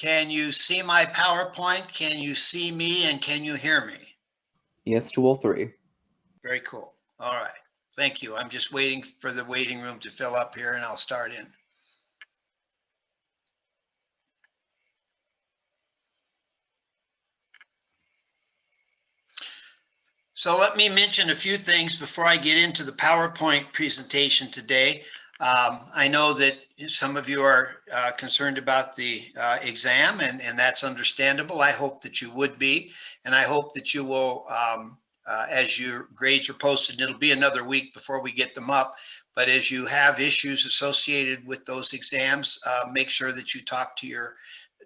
Can you see my PowerPoint? Can you see me and can you hear me? Yes to all three. Very cool. All right. Thank you. I'm just waiting for the waiting room to fill up here and I'll start in. So let me mention a few things before I get into the PowerPoint presentation today. I know that some of you are concerned about the exam, and that's understandable. I hope that you would be, and I hope that you will, as your grades are posted, it'll be another week before we get them up, but as you have issues associated with those exams, make sure that you talk to your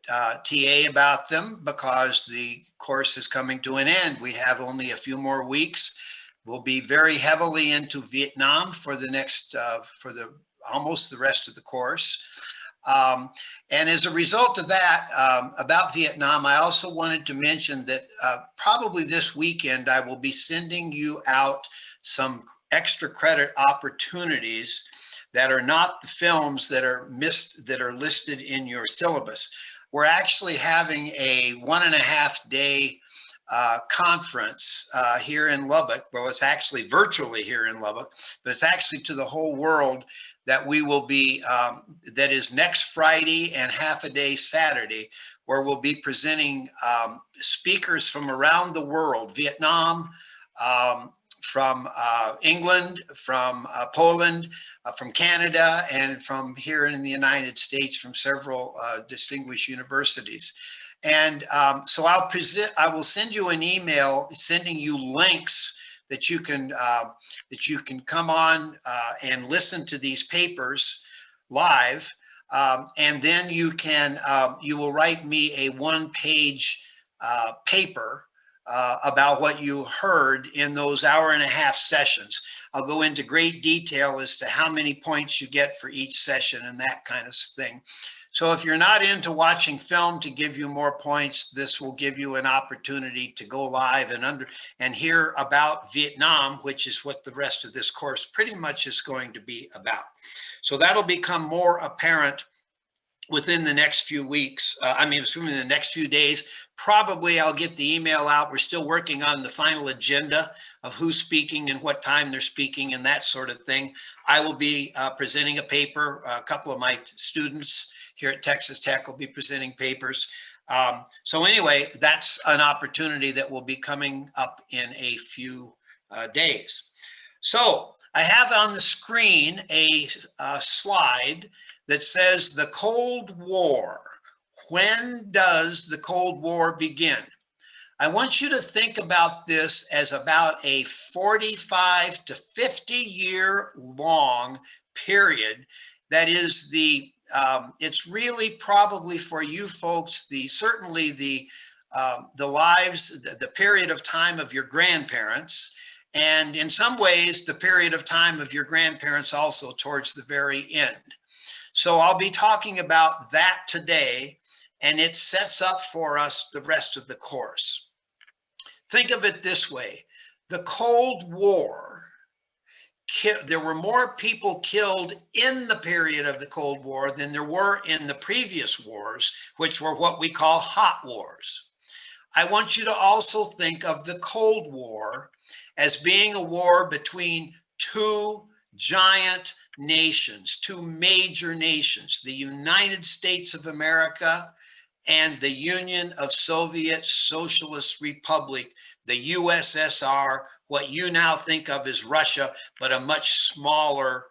TA about them, because the course is coming to an end. We have only a few more weeks. We'll be very heavily into Vietnam for the next, almost the rest of the course. And as a result of that, about Vietnam, I also wanted to mention that probably this weekend, I will be sending you out some extra credit opportunities that are not the films that are listed in your syllabus. We're actually having a 1.5 day conference here in Lubbock. Well, it's actually virtually here in Lubbock, but it's actually to the whole world that we will be, that is next Friday and half a day Saturday, where we'll be presenting speakers from around the world, Vietnam, from England, from Poland, from Canada, and from here in the United States, from several distinguished universities. And so I will send you an email sending you links that you can come on and listen to these papers live, and then you will write me a 1-page paper about what you heard in those 1.5-hour sessions. I'll go into great detail as to how many points you get for each session and that kind of thing. So if you're not into watching film to give you more points, this will give you an opportunity to go live and hear about Vietnam, which is what the rest of this course pretty much is going to be about. So that'll become more apparent within the next few weeks. Assuming the next few days. Probably I'll get the email out. We're still working on the final agenda of who's speaking and what time they're speaking and that sort of thing. I will be presenting a paper. A couple of my students here at Texas Tech will be presenting papers. So anyway, that's an opportunity that will be coming up in a few days. So I have on the screen a slide that says the Cold War. When does the Cold War begin? I want you to think about this as about a 45 to 50 year long period. That is it's really probably for you folks, certainly the lives, the period of time of your grandparents, and in some ways the period of time of your grandparents also towards the very end. So I'll be talking about that today, and it sets up for us the rest of the course. Think of it this way. The Cold War, there were more people killed in the period of the Cold War than there were in the previous wars, which were what we call hot wars. I want you to also think of the Cold War as being a war between two giant nations, two major nations, the United States of America and the Union of Soviet Socialist Republic, the USSR, what you now think of as Russia, but a much smaller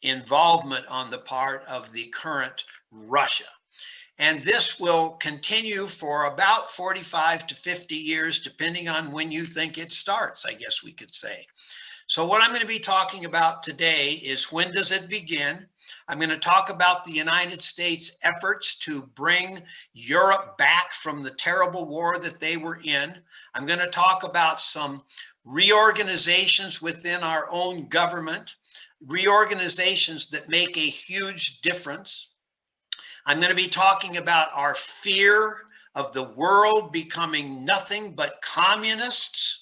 involvement on the part of the current Russia. And this will continue for about 45 to 50 years, depending on when you think it starts, I guess we could say. So what I'm going to be talking about today is when does it begin? I'm going to talk about the United States' efforts to bring Europe back from the terrible war that they were in. I'm going to talk about some reorganizations within our own government, reorganizations that make a huge difference. I'm going to be talking about our fear of the world becoming nothing but communists.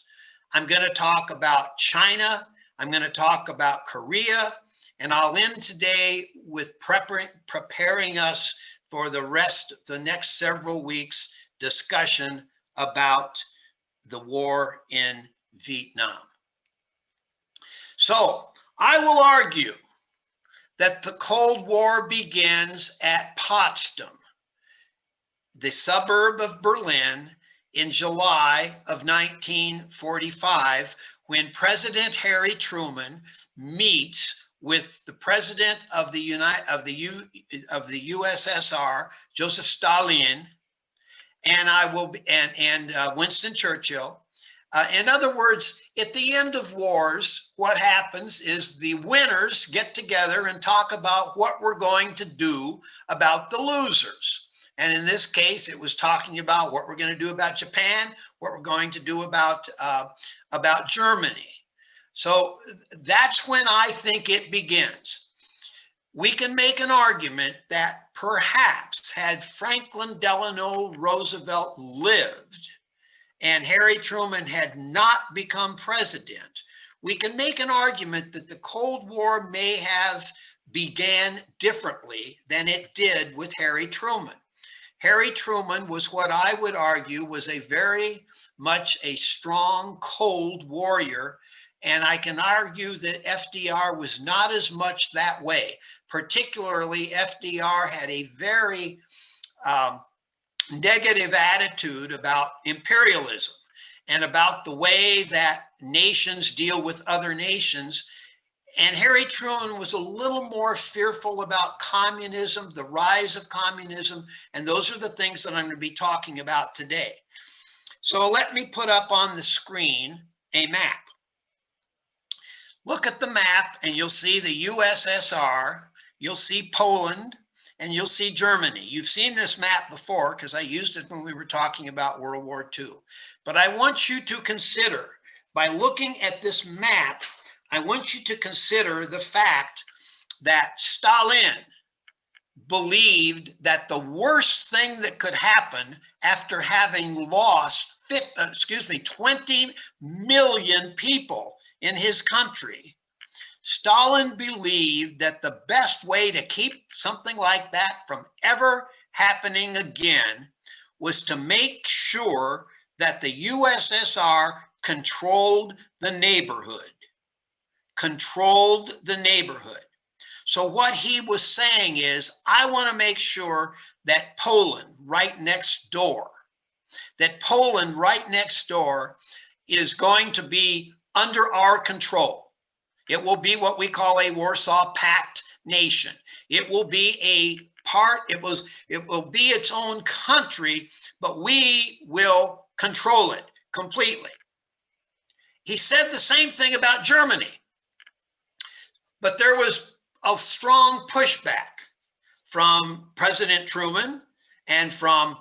I'm going to talk about China. I'm going to talk about Korea. And I'll end today with preparing us for the next several weeks discussion about the war in Vietnam. So I will argue that the Cold War begins at Potsdam, the suburb of Berlin, in July of 1945, when President Harry Truman meets with the president of the USSR, Joseph Stalin, and Winston Churchill. In other words, at the end of wars, what happens is the winners get together and talk about what we're going to do about the losers. And in this case, it was talking about what we're going to do about Japan, what we're going to do about Germany. So that's when I think it begins. We can make an argument that perhaps had Franklin Delano Roosevelt lived and Harry Truman had not become president, we can make an argument that the Cold War may have began differently than it did with Harry Truman. Harry Truman was what I would argue was a very much a strong, cold warrior. And I can argue that FDR was not as much that way. Particularly, FDR had a very negative attitude about imperialism and about the way that nations deal with other nations. And Harry Truman was a little more fearful about communism, the rise of communism, and those are the things that I'm going to be talking about today. So let me put up on the screen a map. Look at the map and you'll see the USSR, you'll see Poland, and you'll see Germany. You've seen this map before because I used it when we were talking about World War II. But I want you to consider, by looking at this map, I want you to consider the fact that Stalin believed that the worst thing that could happen after having lost 20 million people in his country, Stalin believed that the best way to keep something like that from ever happening again was to make sure that the USSR controlled the neighborhood. So what he was saying is, I want to make sure that Poland right next door is going to be under our control. It will be what we call a Warsaw Pact nation. It will be it will be its own country, but we will control it completely. He said the same thing about Germany, but there was a strong pushback from President Truman and from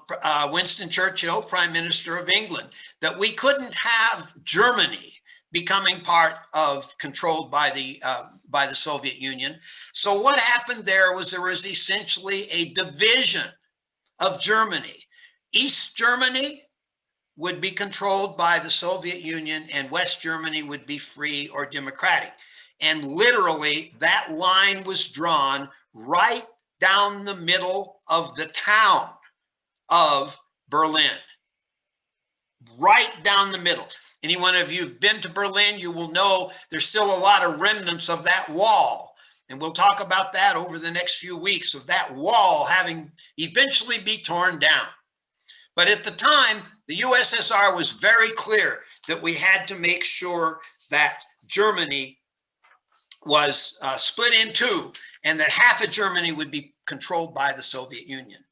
Winston Churchill, Prime Minister of England, that we couldn't have Germany becoming part of controlled by the Soviet Union. So what happened there was essentially a division of Germany. East Germany would be controlled by the Soviet Union and West Germany would be free or democratic. And literally that line was drawn right down the middle of the town of Berlin. Right down the middle. Anyone of you who've been to Berlin, you will know there's still a lot of remnants of that wall. And we'll talk about that over the next few weeks, of that wall having eventually be torn down. But at the time, the USSR was very clear that we had to make sure that Germany was split in two and that half of Germany would be controlled by the Soviet Union.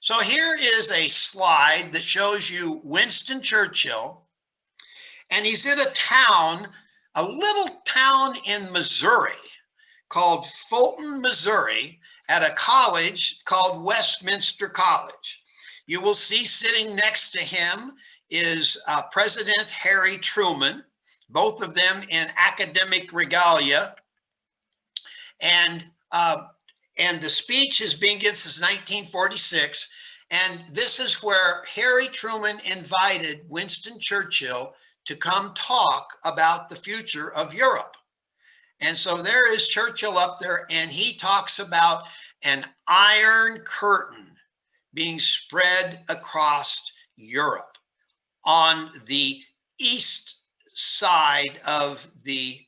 So here is a slide that shows you Winston Churchill, and he's in a town, a little town in Missouri called Fulton, Missouri, at a college called Westminster College. You will see sitting next to him is President Harry Truman, both of them in academic regalia. And the speech is being given since 1946. And this is where Harry Truman invited Winston Churchill to come talk about the future of Europe. And so there is Churchill up there, and he talks about an iron curtain being spread across Europe. On the east side of the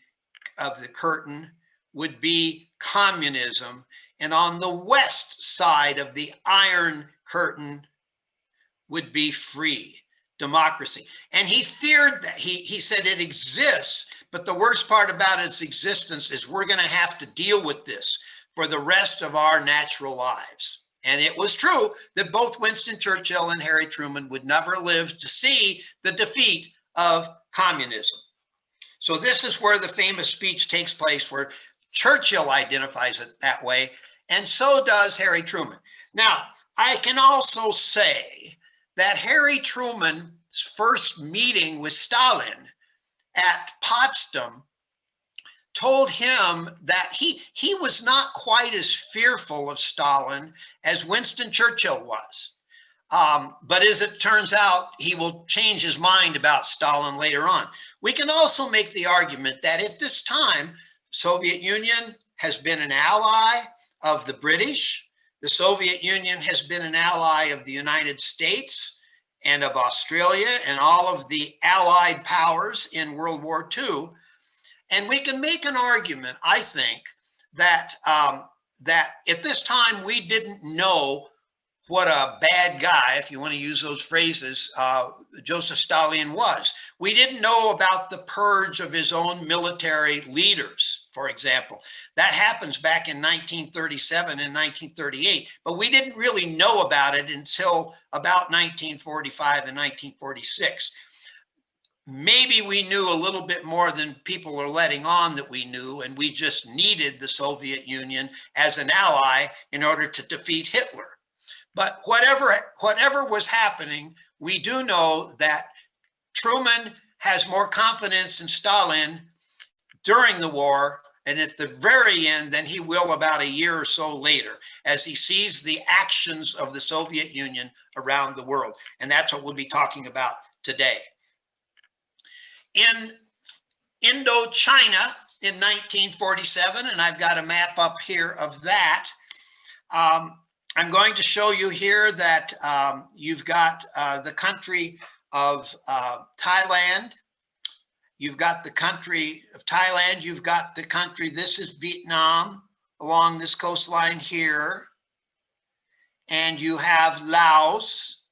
curtain would be communism, and on the west side of the Iron Curtain would be free democracy. And he feared that. He said it exists, but the worst part about its existence is we're going to have to deal with this for the rest of our natural lives. And it was true that both Winston Churchill and Harry Truman would never live to see the defeat of communism. So this is where the famous speech takes place, where Churchill identifies it that way, and so does Harry Truman. Now, I can also say that Harry Truman's first meeting with Stalin at Potsdam told him that he was not quite as fearful of Stalin as Winston Churchill was. But as it turns out, he will change his mind about Stalin later on. We can also make the argument that at this time, Soviet Union has been an ally of the British. The Soviet Union has been an ally of the United States and of Australia and all of the allied powers in World War II. And we can make an argument, I think, that, that at this time we didn't know what a bad guy, if you want to use those phrases, Joseph Stalin was. We didn't know about the purge of his own military leaders, for example. That happens back in 1937 and 1938, but we didn't really know about it until about 1945 and 1946. Maybe we knew a little bit more than people are letting on that we knew, and we just needed the Soviet Union as an ally in order to defeat Hitler. But whatever was happening, we do know that Truman has more confidence in Stalin during the war and at the very end than he will about a year or so later, as he sees the actions of the Soviet Union around the world. And that's what we'll be talking about today. In Indochina in 1947, and I've got a map up here of that, I'm going to show you here that you've got the country of Thailand. You've got the country of Thailand. You've got the country, this is Vietnam along this coastline here. And you have Laos.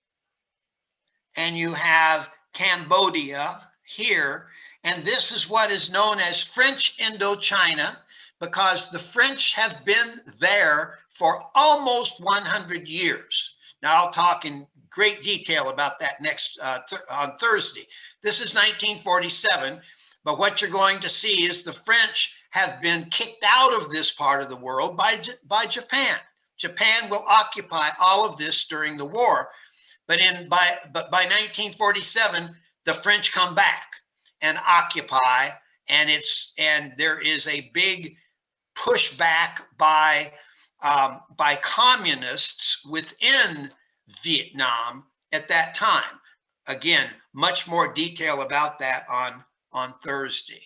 And you have Cambodia here. And this is what is known as French Indochina, because the French have been there for almost 100 years. Now, I'll talk in great detail about that next on Thursday. This is 1947, but what you're going to see is the French have been kicked out of this part of the world by Japan. Japan will occupy all of this during the war, but by 1947, the French come back and occupy, and there is a big pushback by communists within Vietnam at that time. Again, much more detail about that on Thursday.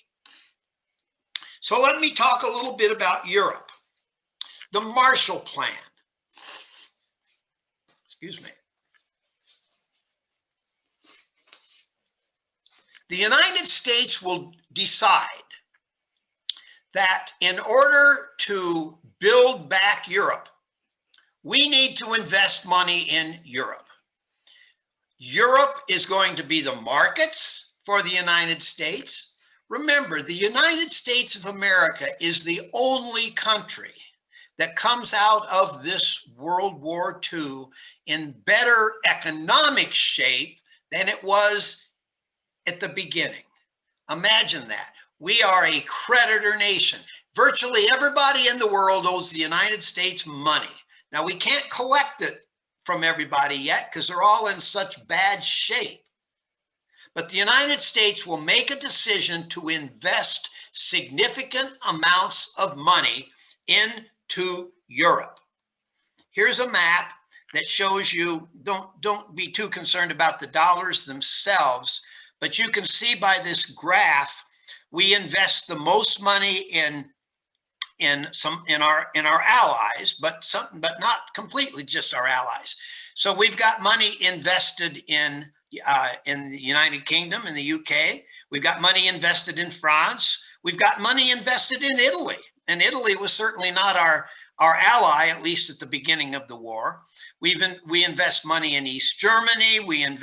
So let me talk a little bit about Europe. The Marshall Plan. Excuse me. The United States will decide that in order to build back Europe, we need to invest money in Europe. Europe is going to be the markets for the United States. Remember, the United States of America is the only country that comes out of this World War II in better economic shape than it was at the beginning. Imagine that. We are a creditor nation. Virtually everybody in the world owes the United States money. Now, we can't collect it from everybody yet because they're all in such bad shape. But the United States will make a decision to invest significant amounts of money into Europe. Here's a map that shows you, don't be too concerned about the dollars themselves, but you can see by this graph, we invest the most money in in our allies, but not completely just our allies. So we've got money invested in the United Kingdom, in the UK. We've got money invested in France. We've got money invested in Italy. And Italy was certainly not our ally, at least at the beginning of the war. We invest money in East Germany. In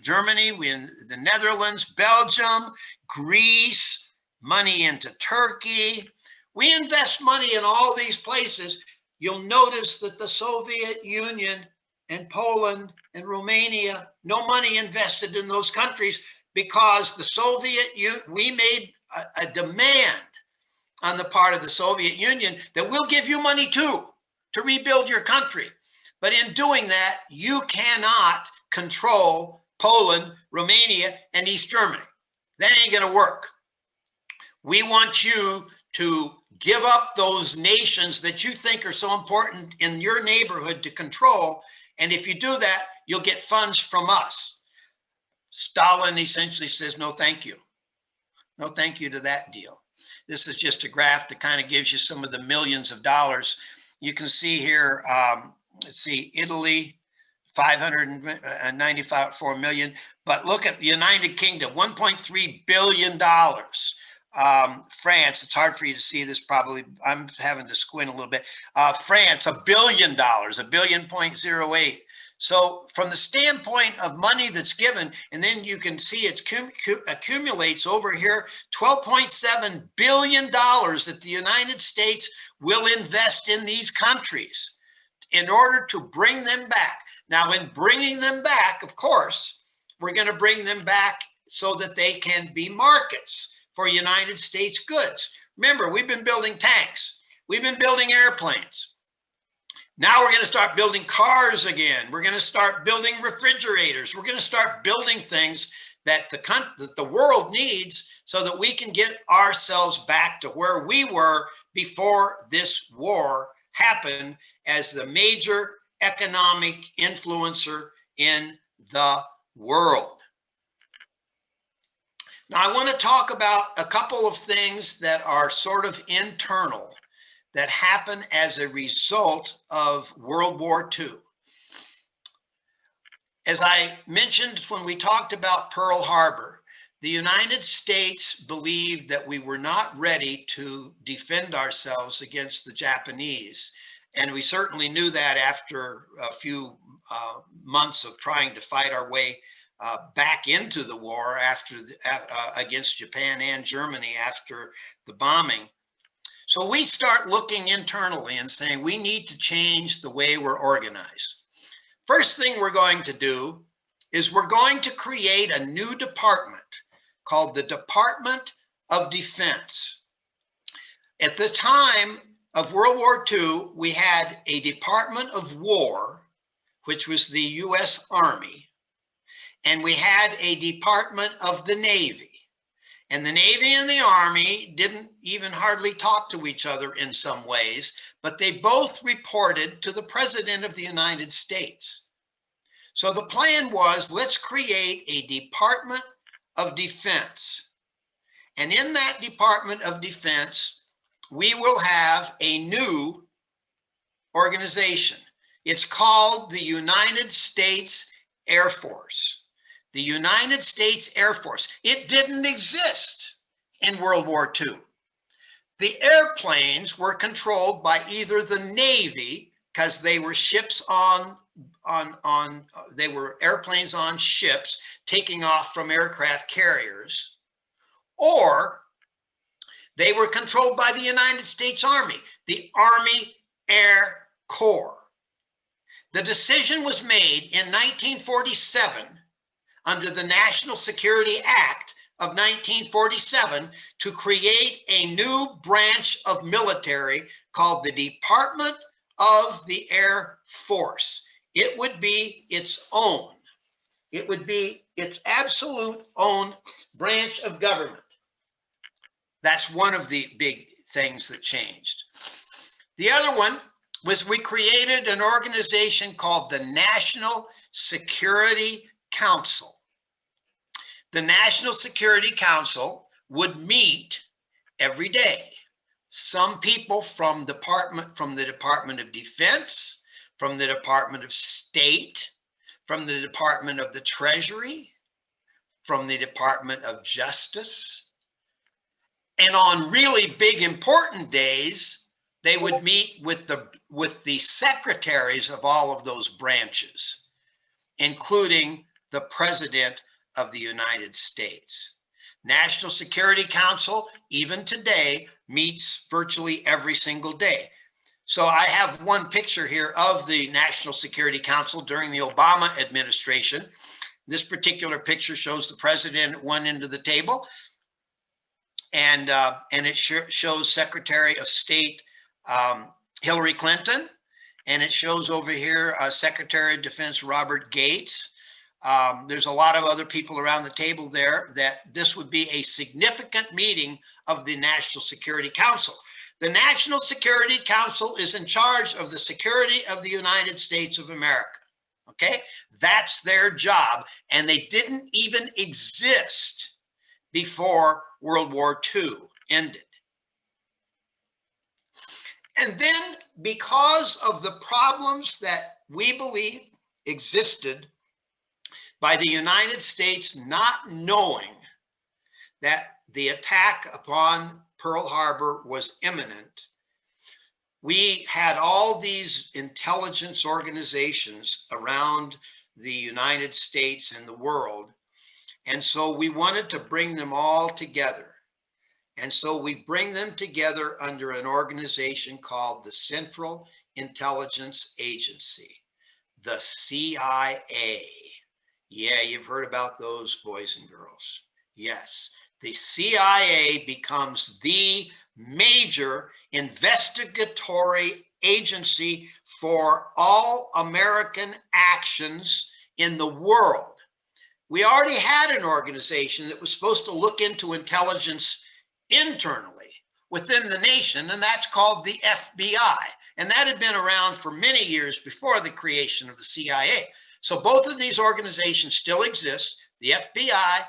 Germany, in the Netherlands, Belgium, Greece, money into Turkey. We invest money in all these places. You'll notice that the Soviet Union and Poland and Romania, no money invested in those countries because we made a demand on the part of the Soviet Union that we'll give you money too to rebuild your country. But in doing that, you cannot control Poland, Romania, and East Germany. That ain't gonna work. We want you to give up those nations that you think are so important in your neighborhood to control. And if you do that, you'll get funds from us. Stalin essentially says, no, thank you. No, thank you to that deal. This is just a graph that kind of gives you some of the millions of dollars. You can see here, let's see, Italy, 594 million. But look at the United Kingdom, $1.3 billion. France, it's hard for you to see this probably. I'm having to squint a little bit. France, $1 billion, $1.08 billion. So from the standpoint of money that's given, and then you can see it accumulates over here, $12.7 billion that the United States will invest in these countries in order to bring them back. Now, in bringing them back, of course, we're going to bring them back so that they can be markets for United States goods. Remember, we've been building tanks. We've been building airplanes. Now we're going to start building cars again. We're going to start building refrigerators. We're going to start building things that the world needs so that we can get ourselves back to where we were before this war happened as the major economic influencer in the world. Now, I want to talk about a couple of things that are sort of internal that happen as a result of World War II. As I mentioned when we talked about Pearl Harbor, the United States believed that we were not ready to defend ourselves against the Japanese. And we certainly knew that after a few months of trying to fight our way back into the war against Japan and Germany after the bombing. So we start looking internally and saying we need to change the way we're organized. First thing we're going to do is we're going to create a new department called the Department of Defense. At the time of World War II, we had a Department of War, which was the US Army, and we had a Department of the Navy. And the Navy and the Army didn't even hardly talk to each other in some ways, but they both reported to the President of the United States. So the plan was, let's create a Department of Defense. And in that Department of Defense, we will have a new organization. It's called the United States Air Force. The United States Air Force. It didn't exist in World War II. The airplanes were controlled by either the Navy, because they were ships they were airplanes on ships taking off from aircraft carriers, or they were controlled by the United States Army, the Army Air Corps. The decision was made in 1947 under the National Security Act of 1947 to create a new branch of military called the Department of the Air Force. It would be its own. It would be its absolute own branch of government. That's one of the big things that changed. The other one was we created an organization called the National Security Council. The National Security Council would meet every day. some people from the Department of Defense, from the Department of State, from the Department of the Treasury, from the Department of Justice. And on really big important days, they would meet with the secretaries of all of those branches, including the President of the United States. National Security Council, even today, meets virtually every single day. So I have one picture here of the National Security Council during the Obama administration. This particular picture shows the president at one end of the table, and it shows Secretary of State Hillary Clinton, and it shows over here Secretary of Defense Robert Gates. There's a lot of other people around the table there. That this would be a significant meeting of the National Security Council. The National Security Council is in charge of the security of the United States of America. Okay, that's their job, and they didn't even exist before World War II ended. And then, because of the problems that we believe existed by the United States not knowing that the attack upon Pearl Harbor was imminent, we had all these intelligence organizations around the United States and the world. And so we wanted to bring them all together. And so we bring them together under an organization called the Central Intelligence Agency, the CIA. Yeah, you've heard about those, boys and girls. Yes, the CIA becomes the major investigatory agency for all American actions in the world. We already had an organization that was supposed to look into intelligence internally within the nation, and that's called the FBI. And that had been around for many years before the creation of the CIA. So both of these organizations still exist, the FBI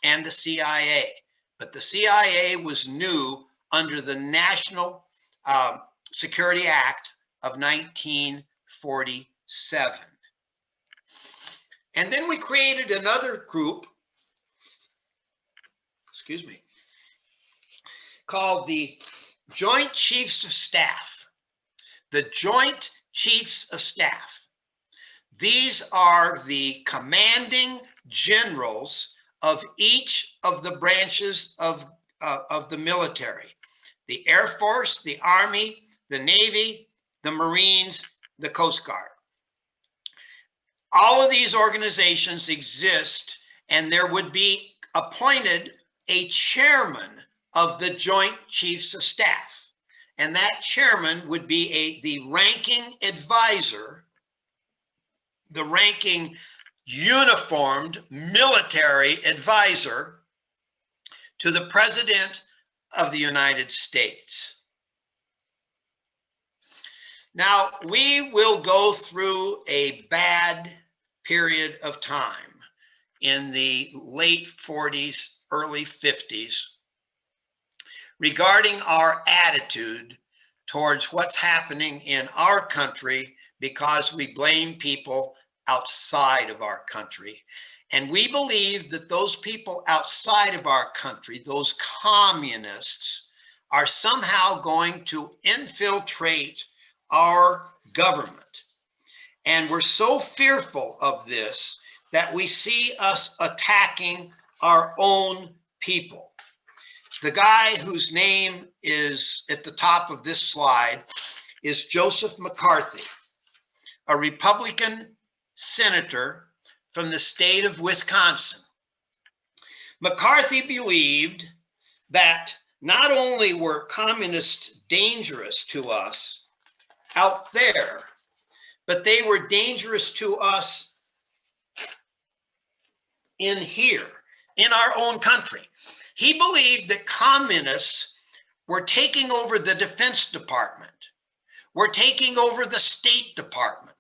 and the CIA. But the CIA was new under the National Security Act of 1947. And then we created another group, called the Joint Chiefs of Staff. The Joint Chiefs of Staff. These are the commanding generals of each of the branches of the military: the Air Force, the Army, the Navy, the Marines, the Coast Guard. All of these organizations exist, and there would be appointed a chairman of the Joint Chiefs of Staff. And that chairman would be the ranking advisor, the ranking uniformed military advisor to the President of the United States. Now, we will go through a bad period of time in the late 40s, early 50s regarding our attitude towards what's happening in our country, because we blame people outside of our country. And we believe that those people outside of our country, those communists, are somehow going to infiltrate our government. And we're so fearful of this that we see us attacking our own people. The guy whose name is at the top of this slide is Joseph McCarthy, a Republican senator from the state of Wisconsin. McCarthy believed that not only were communists dangerous to us out there, but they were dangerous to us in here, in our own country. He believed that communists were taking over the Defense Department, were taking over the State Department.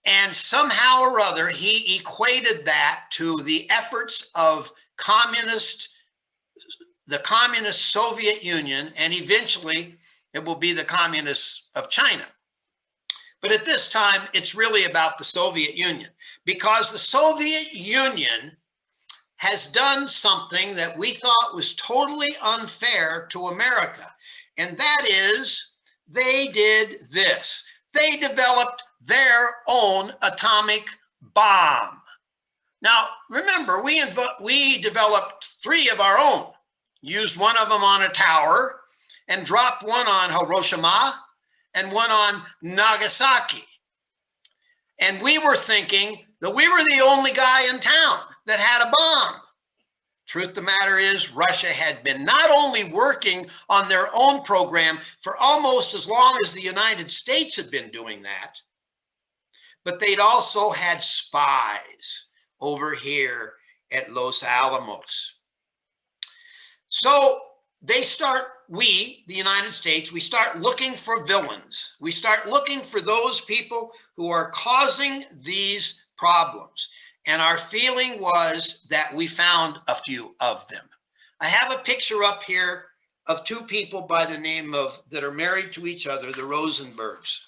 And somehow or other, he equated that to the efforts of communist the communist Soviet Union, and eventually it will be the communists of China. But at this time, it's really about the Soviet Union, because the Soviet Union has done something that we thought was totally unfair to America. And that is, they did this. They developed their own atomic bomb. Now, remember, we developed 3 of our own, used one of them on a tower and dropped one on Hiroshima and one on Nagasaki. And we were thinking that we were the only guy in town that had a bomb. Truth of the matter is, Russia had been not only working on their own program for almost as long as the United States had been doing that, but they'd also had spies over here at Los Alamos. So we, the United States, we start looking for villains. We start looking for those people who are causing these problems. And our feeling was that we found a few of them. I have a picture up here of 2 people by the name of, that are married to each other, the Rosenbergs.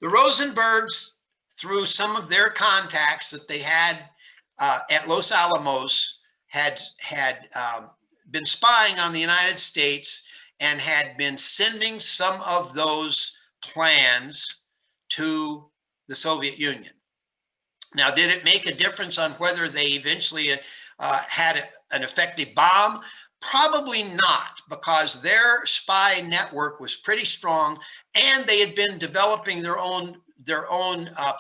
The Rosenbergs, through some of their contacts that they had at Los Alamos, had been spying on the United States and had been sending some of those plans to the Soviet Union. Now, did it make a difference on whether they eventually had an effective bomb? Probably not, because their spy network was pretty strong, and they had been developing their own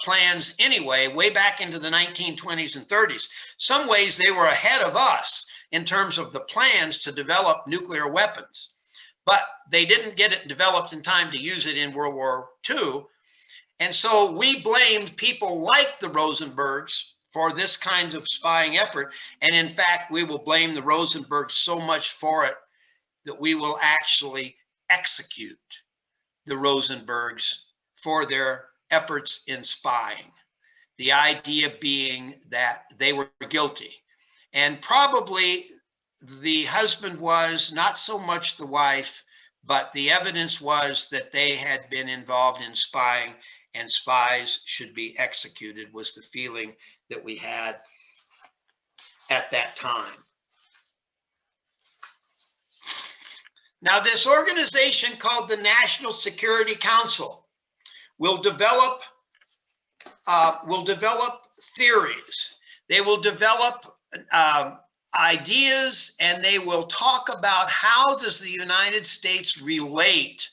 plans anyway, way back into the 1920s and 30s. Some ways they were ahead of us in terms of the plans to develop nuclear weapons, but they didn't get it developed in time to use it in World War II. And so we blamed people like the Rosenbergs for this kind of spying effort. And in fact, we will blame the Rosenbergs so much for it that we will actually execute the Rosenbergs for their efforts in spying. The idea being that they were guilty. And probably the husband was, not so much the wife, but the evidence was that they had been involved in spying, and spies should be executed, was the feeling that we had at that time. Now, this organization called the National Security Council will develop theories. They will develop ideas, and they will talk about how does the United States relate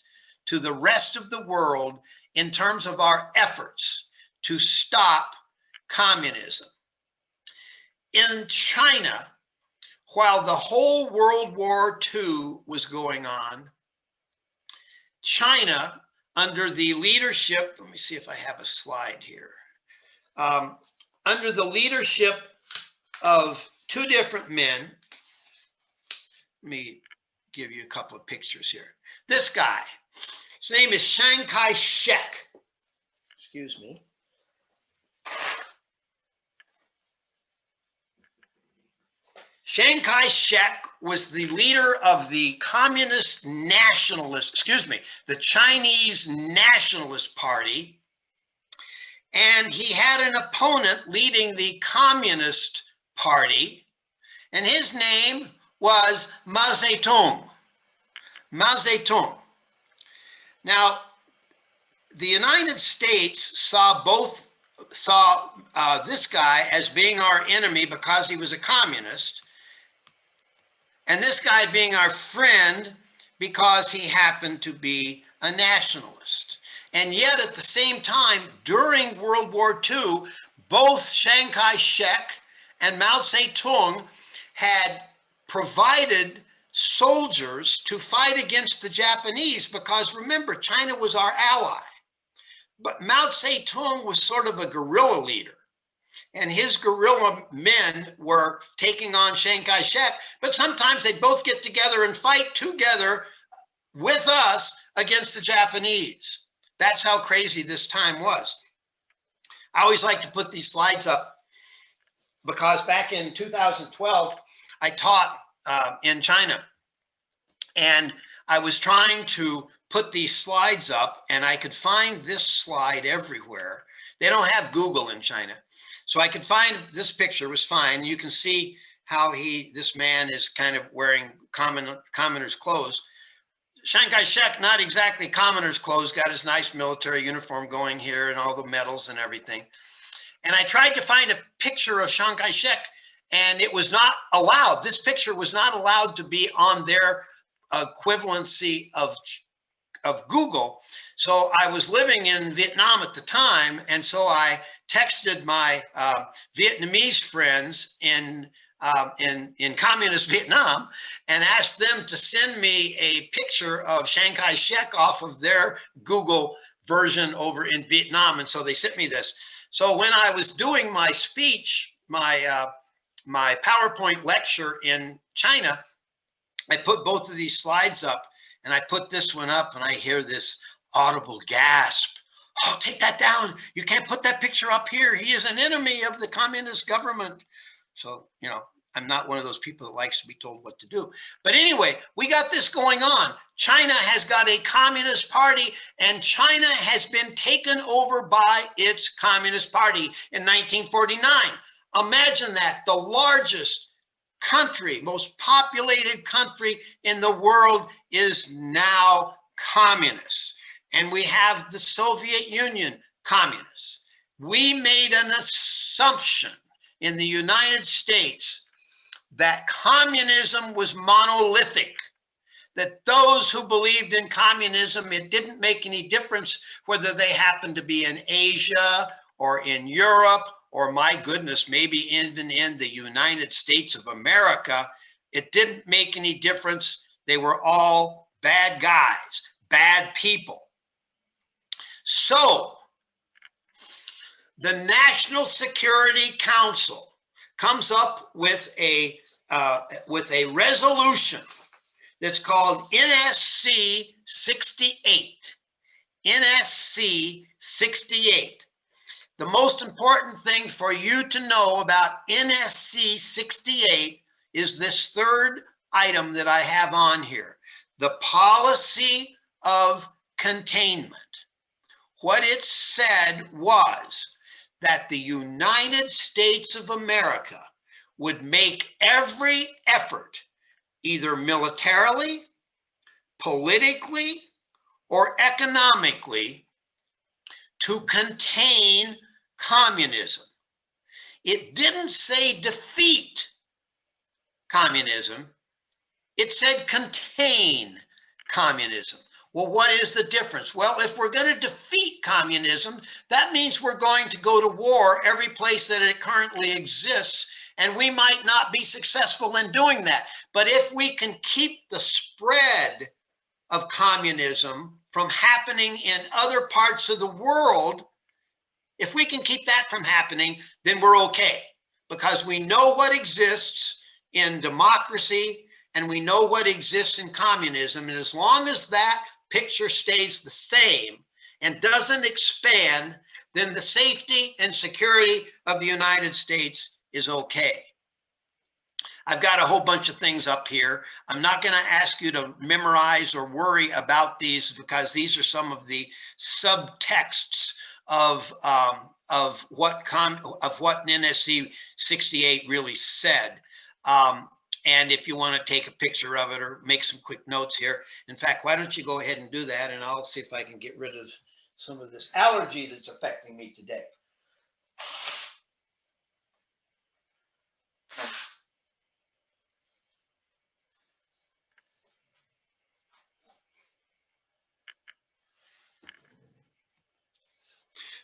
to the rest of the world in terms of our efforts to stop communism. In China, while the whole World War II was going on, China, under the leadership, let me see if I have a slide here, under the leadership of 2 different men, let me give you a couple of pictures here. This guy, his name is Chiang Kai-shek. Excuse me. Chiang Kai-shek was the leader of the communist nationalist, the Chinese Nationalist Party. And he had an opponent leading the Communist Party, and his name was Mao Zedong. Mao Zedong. Now, the United States saw this guy as being our enemy because he was a communist, and this guy being our friend because he happened to be a nationalist. And yet at the same time, during World War II, both Chiang Kai-shek and Mao Zedong had provided soldiers to fight against the Japanese, because remember, China was our ally. But Mao Zedong was sort of a guerrilla leader, and his guerrilla men were taking on Chiang Kai-shek, but sometimes they'd both get together and fight together with us against the Japanese. That's how crazy this time was. I always like to put these slides up because back in 2012, I taught in China. And I was trying to put these slides up, and I could find this slide everywhere. They don't have Google in China. So I could find this picture was fine. You can see how this man is kind of wearing commoner's clothes. Chiang Kai-shek, not exactly commoner's clothes, got his nice military uniform going here and all the medals and everything. And I tried to find a picture of Chiang Kai-shek, and it was not allowed. This picture was not allowed to be on their equivalency of Google. So I was living in Vietnam at the time, and so I texted my Vietnamese friends in communist Vietnam and asked them to send me a picture of Chiang Kai-shek off of their Google version over in Vietnam. And so they sent me this. So when I was doing my speech, my PowerPoint lecture in China, I put both of these slides up, and I put this one up, and I hear this audible gasp. Oh, take that down. You can't put that picture up here. He is an enemy of the communist government. So, you know, I'm not one of those people that likes to be told what to do. But anyway, we got this going on. China has got a communist party, and China has been taken over by its communist party in 1949. Imagine that, the largest country, most populated country in the world is now communist. And we have the Soviet Union communists. We made an assumption in the United States that communism was monolithic, that those who believed in communism, it didn't make any difference whether they happened to be in Asia or in Europe, or my goodness, maybe even in the United States of America. It didn't make any difference. They were all bad guys, bad people. So the National Security Council comes up with a resolution that's called NSC 68. NSC 68. The most important thing for you to know about NSC 68 is this third item that I have on here, the policy of containment. What it said was that the United States of America would make every effort, either militarily, politically, or economically, to contain communism. It didn't say defeat communism. It said contain communism. Well, what is the difference? Well, if we're going to defeat communism, that means we're going to go to war every place that it currently exists, and we might not be successful in doing that. But if we can keep the spread of communism from happening in other parts of the world, if we can keep that from happening, then we're okay, because we know what exists in democracy and we know what exists in communism. And as long as that picture stays the same and doesn't expand, then the safety and security of the United States is okay. I've got a whole bunch of things up here. I'm not going to ask you to memorize or worry about these, because these are some of the subtexts of what NSC 68 really said. And if you want to take a picture of it or make some quick notes here, in fact, why don't you go ahead and do that, and I'll see if I can get rid of some of this allergy that's affecting me today.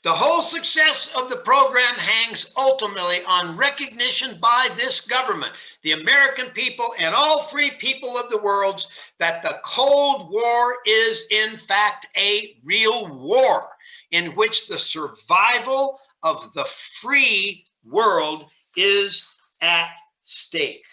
The whole success of the program hangs ultimately on recognition by this government, the American people, and all free people of the world, that the Cold War is in fact a real war in which the survival of the free world is at stake.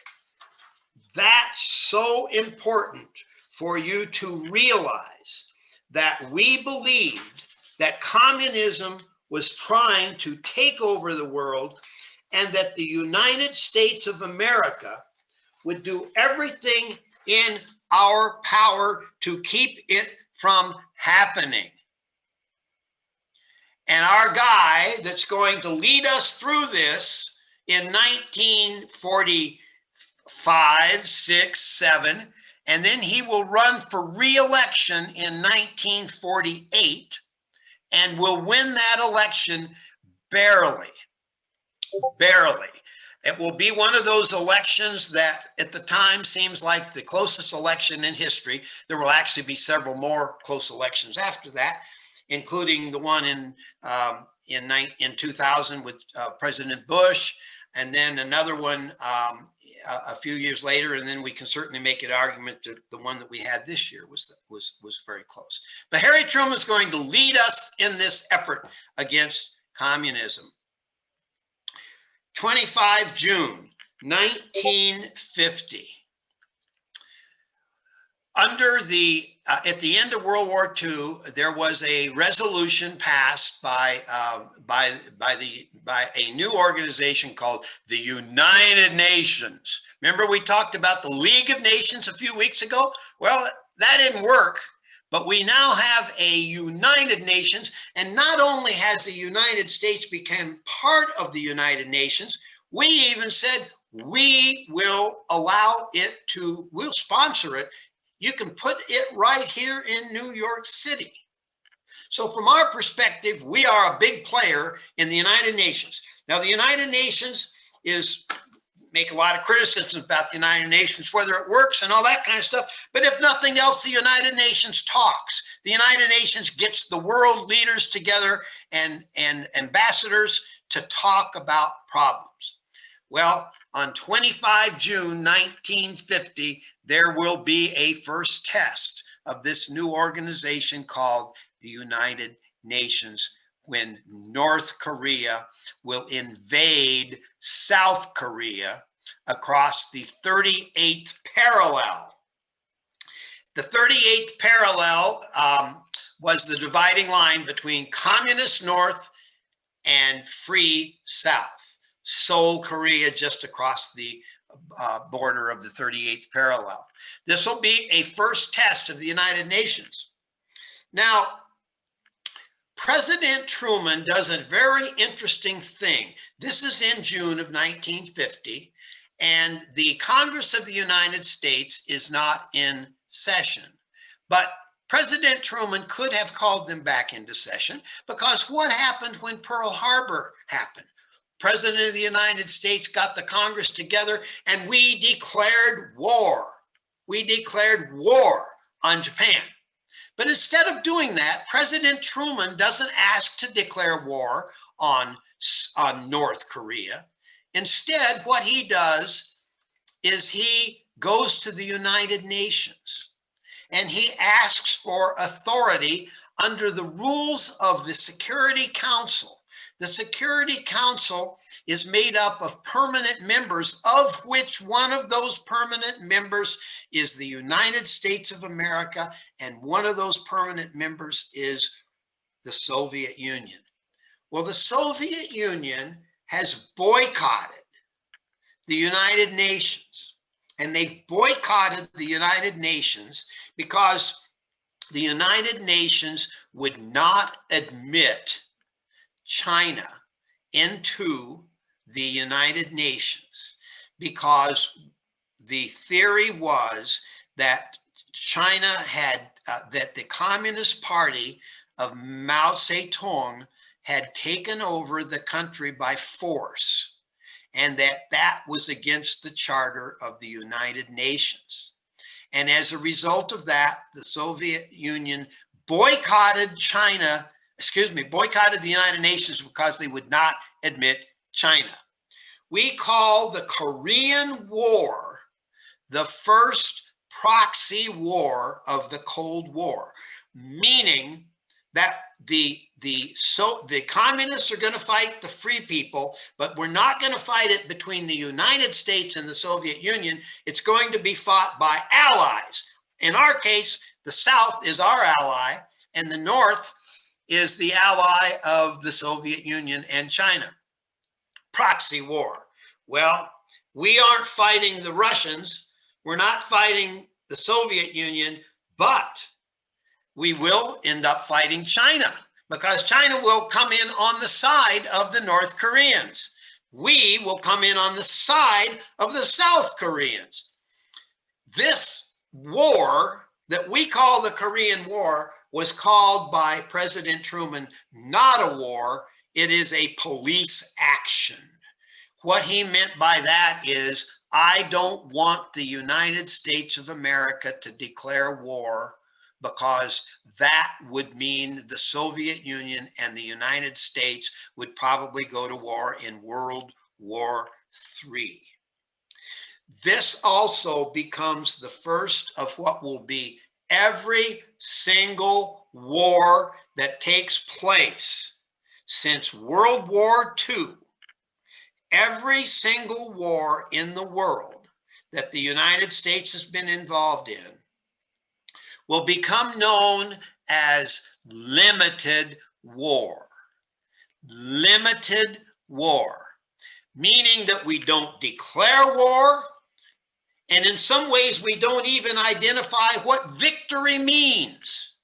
That's so important for you to realize, that we believed that communism was trying to take over the world, and that the United States of America would do everything in our power to keep it from happening. And our guy that's going to lead us through this in 1945, 6, 7, and then he will run for re-election in 1948 and will win that election barely. Barely. It will be one of those elections that at the time seems like the closest election in history. There will actually be several more close elections after that, including the one in 2000 with President Bush, and then another one a few years later, and then we can certainly make an argument that the one that we had this year was very close. But Harry Truman is going to lead us in this effort against communism. 25 June 1950. Under the at the end of World War II, there was a resolution passed by a new organization called the United Nations. Remember, we talked about the League of Nations a few weeks ago? Well, that didn't work, but we now have a United Nations, and not only has the United States become part of the United Nations, we even said we will allow it to, we'll sponsor it. You can put it right here in New York City. So from our perspective, we are a big player in the United Nations. Now, the United Nations make a lot of criticisms about the United Nations, whether it works and all that kind of stuff. But if nothing else, the United Nations talks. The United Nations gets the world leaders together and ambassadors to talk about problems. Well, on 25 June 1950, there will be a first test of this new organization called the United Nations, when North Korea will invade South Korea across the 38th parallel. The 38th parallel was the dividing line between communist North and free South. Seoul, Korea, just across the border of the 38th parallel. This will be a first test of the United Nations. Now, President Truman does a very interesting thing. This is in June of 1950, and the Congress of the United States is not in session. But President Truman could have called them back into session, because what happened when Pearl Harbor happened? President of the United States got the Congress together and we declared war. We declared war on Japan. But instead of doing that, President Truman doesn't ask to declare war on North Korea. Instead, what he does is he goes to the United Nations and he asks for authority under the rules of the Security Council. The Security Council is made up of permanent members, of which one of those permanent members is the United States of America, and one of those permanent members is the Soviet Union. Well, the Soviet Union has boycotted the United Nations, and they've boycotted the United Nations because the United Nations would not admit China into the United Nations, because the theory was that China had, that the Communist Party of Mao Zedong had taken over the country by force, and that was against the charter of the United Nations. And as a result of that, the Soviet Union boycotted boycotted the United Nations because they would not admit China. We call the Korean War the first proxy war of the Cold War, meaning that the communists are going to fight the free people, but we're not going to fight it between the United States and the Soviet Union. It's going to be fought by allies. In our case, the South is our ally, and the North is the ally of the Soviet Union and China. Proxy war. Well, We aren't fighting the Russians. We're not fighting the Soviet Union, but we will end up fighting China because China will come in on the side of the North Koreans. We will come in on the side of the South Koreans. This war that we call the Korean War was called by President Truman not a war, it is a police action. What he meant by that is, I don't want the United States of America to declare war because that would mean the Soviet Union and the United States would probably go to war in World War III. This also becomes the first of what will be every single war that takes place since World War II. Every single war in the world that the United States has been involved in will become known as limited war. Limited war, meaning that we don't declare war, and in some ways we don't even identify what victory means.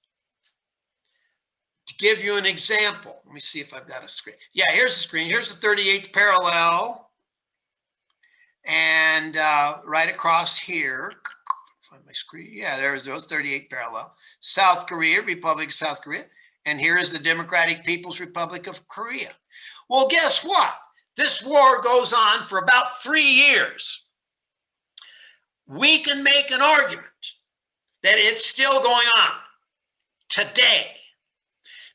To give you an example, let me see if I've got a screen. Yeah, here's the screen. Here's the 38th parallel. And right across here, find my screen. Yeah, there's those 38th parallel. South Korea, Republic of South Korea. And here is the Democratic People's Republic of Korea. Well, guess what? This war goes on for about 3 years. We can make an argument that it's still going on today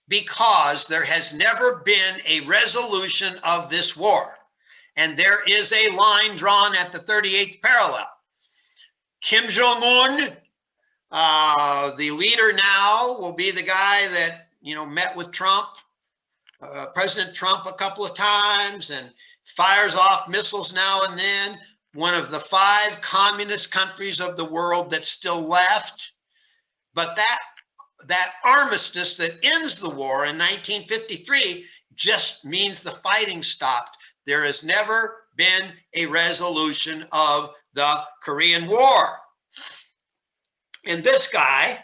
because there has never been a resolution of this war. And there is a line drawn at the 38th parallel. Kim Jong-un, the leader now, will be the guy that, met with Trump, President Trump a couple of times and fires off missiles now and then. One of the 5 communist countries of the world that's still left. But that armistice that ends the war in 1953 just means the fighting stopped. There has never been a resolution of the Korean War. And this guy,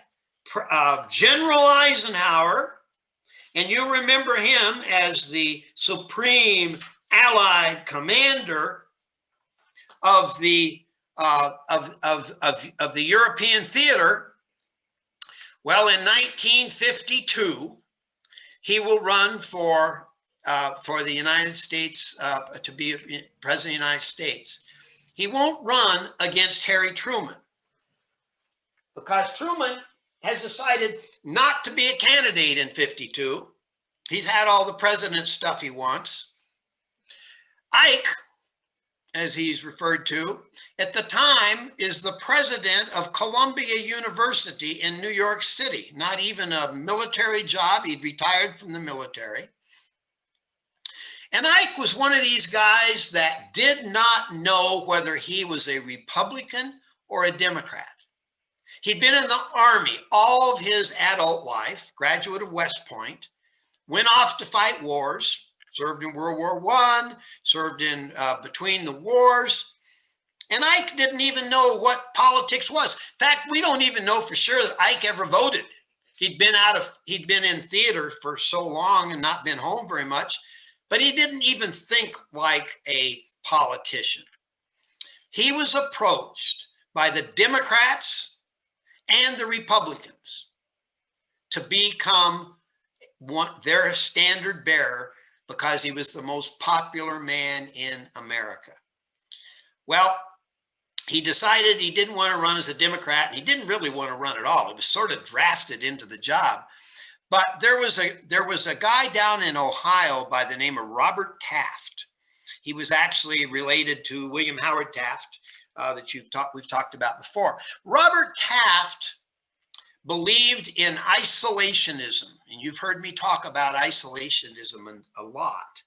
General Eisenhower, and you remember him as the supreme Allied commander of the European theater. Well, in 1952, he will run for the United States, to be president of the United States. He won't run against Harry Truman because Truman has decided not to be a candidate in 52. He's had all the president stuff he wants. Ike, as he's referred to, at the time is the president of Columbia University in New York City, not even a military job. He'd retired from the military. And Ike was one of these guys that did not know whether he was a Republican or a Democrat. He'd been in the Army all of his adult life, graduate of West Point, went off to fight wars, served in World War I, served in between the wars. And Ike didn't even know what politics was. In fact, we don't even know for sure that Ike ever voted. He'd been in theater for so long and not been home very much, but he didn't even think like a politician. He was approached by the Democrats and the Republicans to become their standard bearer because he was the most popular man in America. Well, he decided he didn't want to run as a Democrat, and he didn't really want to run at all. He was sort of drafted into the job. But there was a guy down in Ohio by the name of Robert Taft. He was actually related to William Howard Taft that we've talked about before. Robert Taft believed in isolationism, and you've heard me talk about isolationism a lot.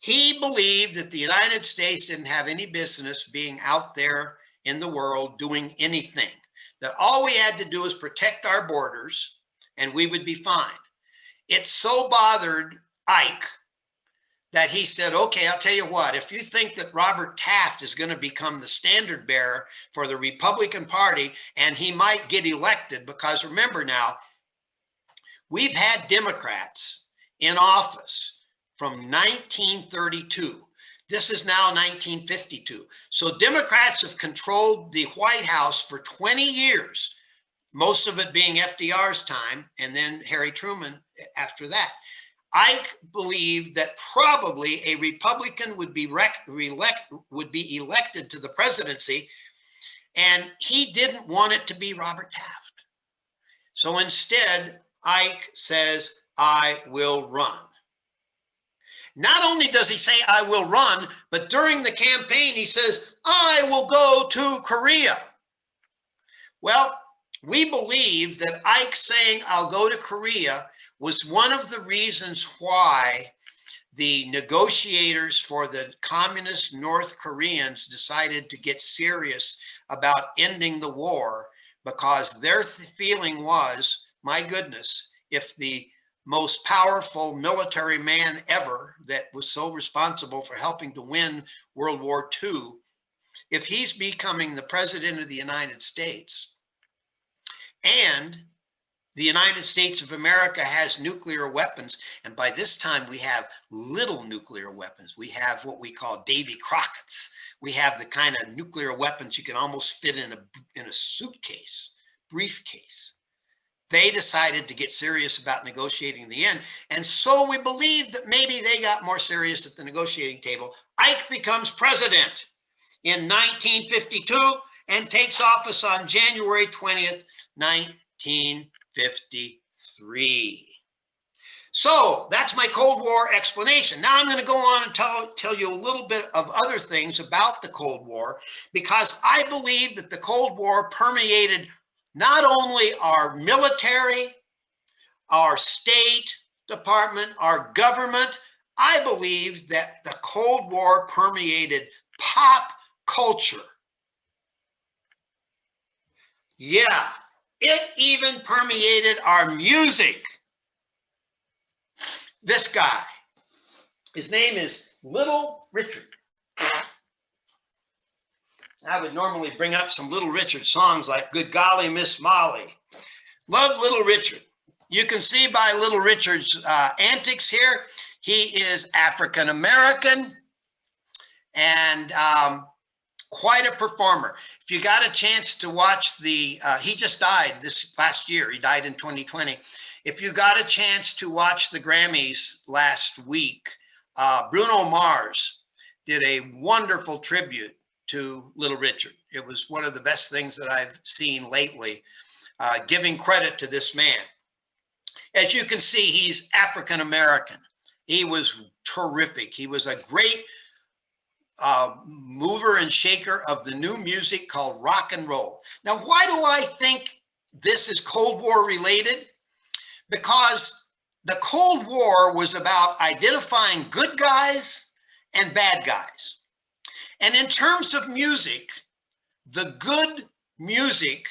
He believed that the United States didn't have any business being out there in the world doing anything, that all we had to do was protect our borders and we would be fine. It so bothered Ike that he said, okay, I'll tell you what, if you think that Robert Taft is going to become the standard bearer for the Republican Party and he might get elected, because remember now, we've had Democrats in office from 1932. This is now 1952. So Democrats have controlled the White House for 20 years, most of it being FDR's time, and then Harry Truman after that. I believe that probably a Republican would be elected to the presidency, and he didn't want it to be Robert Taft. So instead, Ike says, I will run. Not only does he say, I will run, but during the campaign, he says, I will go to Korea. Well, we believe that Ike saying, I'll go to Korea was one of the reasons why the negotiators for the communist North Koreans decided to get serious about ending the war, because their feeling was, my goodness, if the most powerful military man ever that was so responsible for helping to win World War II, if he's becoming the president of the United States and the United States of America has nuclear weapons, and by this time we have little nuclear weapons. We have what we call Davy Crockett's. We have the kind of nuclear weapons you can almost fit in a suitcase, briefcase. They decided to get serious about negotiating the end. And so we believe that maybe they got more serious at the negotiating table. Ike becomes president in 1952 and takes office on January 20th, 1953. So that's my Cold War explanation. Now I'm going to go on and tell you a little bit of other things about the Cold War, because I believe that the Cold War permeated not only our military, our State Department, our government. I believe that the Cold War permeated pop culture. Yeah, it even permeated our music. This guy, his name is Little Richard. I would normally bring up some Little Richard songs like Good Golly, Miss Molly. Love Little Richard. You can see by Little Richard's antics here, he is African-American and quite a performer. If you got a chance to watch he just died this last year. He died in 2020. If you got a chance to watch the Grammys last week, Bruno Mars did a wonderful tribute to Little Richard. It was one of the best things that I've seen lately, giving credit to this man. As you can see, he's African-American. He was terrific. He was a great mover and shaker of the new music called rock and roll. Now, why do I think this is Cold War related? Because the Cold War was about identifying good guys and bad guys. And in terms of music, the good music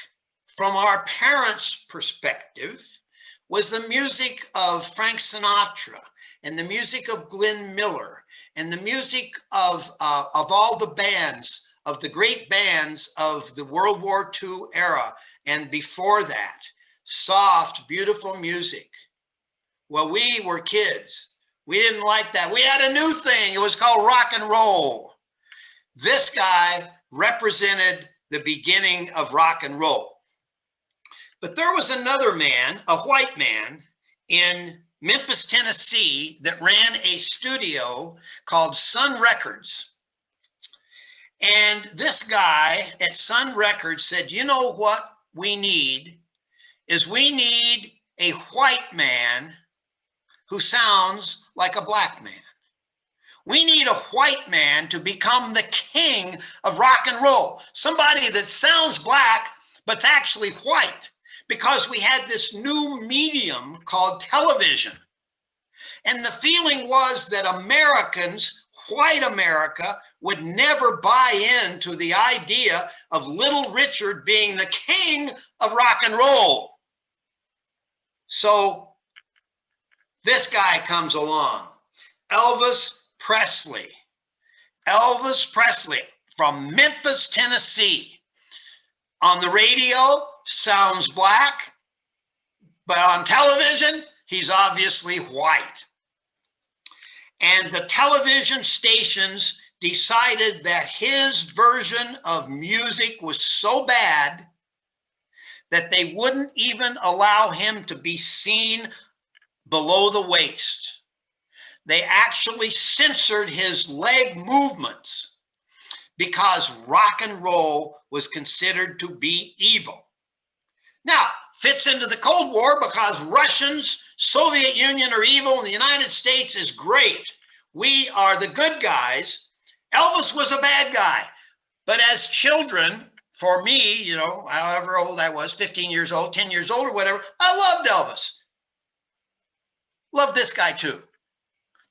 from our parents' perspective was the music of Frank Sinatra and the music of Glenn Miller and the music of all the bands, of the great bands of the World War II era and before that. Soft, beautiful music. Well, we were kids. We didn't like that. We had a new thing. It was called rock and roll. This guy represented the beginning of rock and roll. But there was another man, a white man in Memphis, Tennessee, that ran a studio called Sun Records. And this guy at Sun Records said, you know what we need is we need a white man who sounds like a black man. We need a white man to become the king of rock and roll. Somebody that sounds black, but's actually white, because we had this new medium called television. And the feeling was that Americans, white America, would never buy into the idea of Little Richard being the king of rock and roll. So this guy comes along, Elvis Presley. Elvis Presley from Memphis, Tennessee. On the radio, sounds black, but on television, he's obviously white. And the television stations decided that his version of music was so bad that they wouldn't even allow him to be seen below the waist. They actually censored his leg movements because rock and roll was considered to be evil. Now, fits into the Cold War because Russians, Soviet Union are evil and the United States is great. We are the good guys. Elvis was a bad guy. But as children, for me, you know, however old I was, 15 years old, 10 years old or whatever, I loved Elvis. Loved this guy too.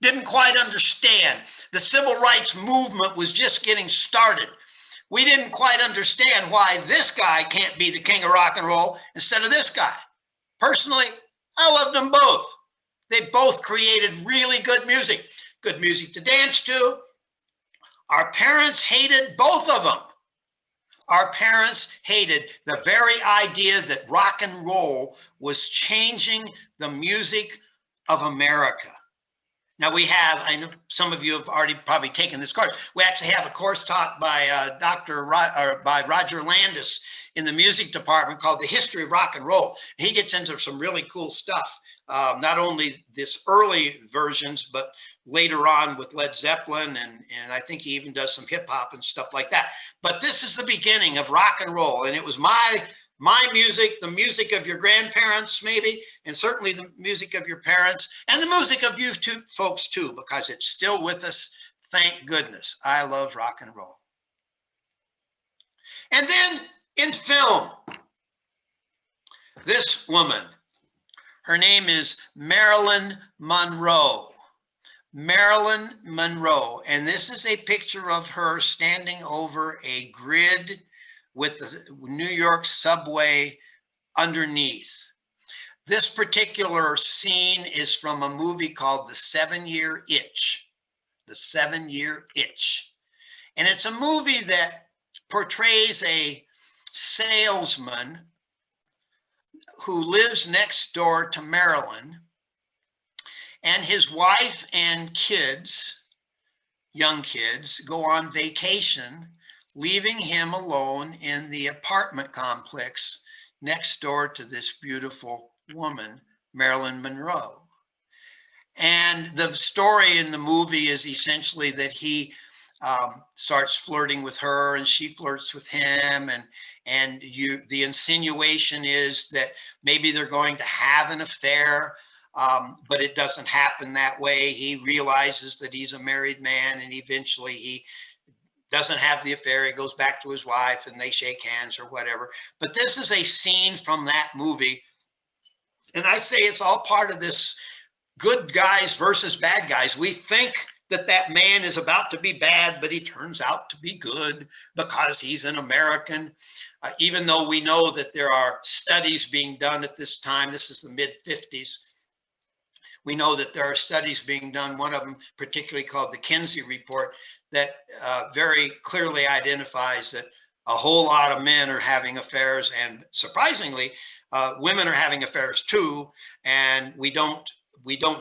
Didn't quite understand. The civil rights movement was just getting started. We didn't quite understand why this guy can't be the king of rock and roll instead of this guy. Personally, I loved them both. They both created really good music to dance to. Our parents hated both of them. Our parents hated the very idea that rock and roll was changing the music of America. Now we have, I know some of you have already probably taken this course. We actually have a course taught by by Roger Landis in the music department called The History of Rock and Roll. He gets into some really cool stuff. Not only this early versions, but later on with Led Zeppelin, and I think he even does some hip hop and stuff like that. But this is the beginning of rock and roll, and it was my music, the music of your grandparents maybe, and certainly the music of your parents, and the music of you two folks too, because it's still with us. Thank goodness. I love rock and roll. And then in film, this woman, her name is Marilyn Monroe. Marilyn Monroe. And this is a picture of her standing over a grid with the New York subway underneath. This particular scene is from a movie called The 7-Year Itch. The 7-Year Itch. And it's a movie that portrays a salesman who lives next door to Marilyn, and his wife and kids, young kids, go on vacation, leaving him alone in the apartment complex next door to this beautiful woman, Marilyn Monroe. And the story in the movie is essentially that he starts flirting with her and she flirts with him, and the insinuation is that maybe they're going to have an affair, but it doesn't happen that way. He realizes that he's a married man, and eventually he doesn't have the affair. He goes back to his wife and they shake hands or whatever. But this is a scene from that movie. And I say it's all part of this good guys versus bad guys. We think that that man is about to be bad, but he turns out to be good because he's an American. Even though we know that there are studies being done at this time, this is the mid-50s. We know that there are studies being done, one of them particularly called the Kinsey Report, that very clearly identifies that a whole lot of men are having affairs, and surprisingly, women are having affairs too. And we don't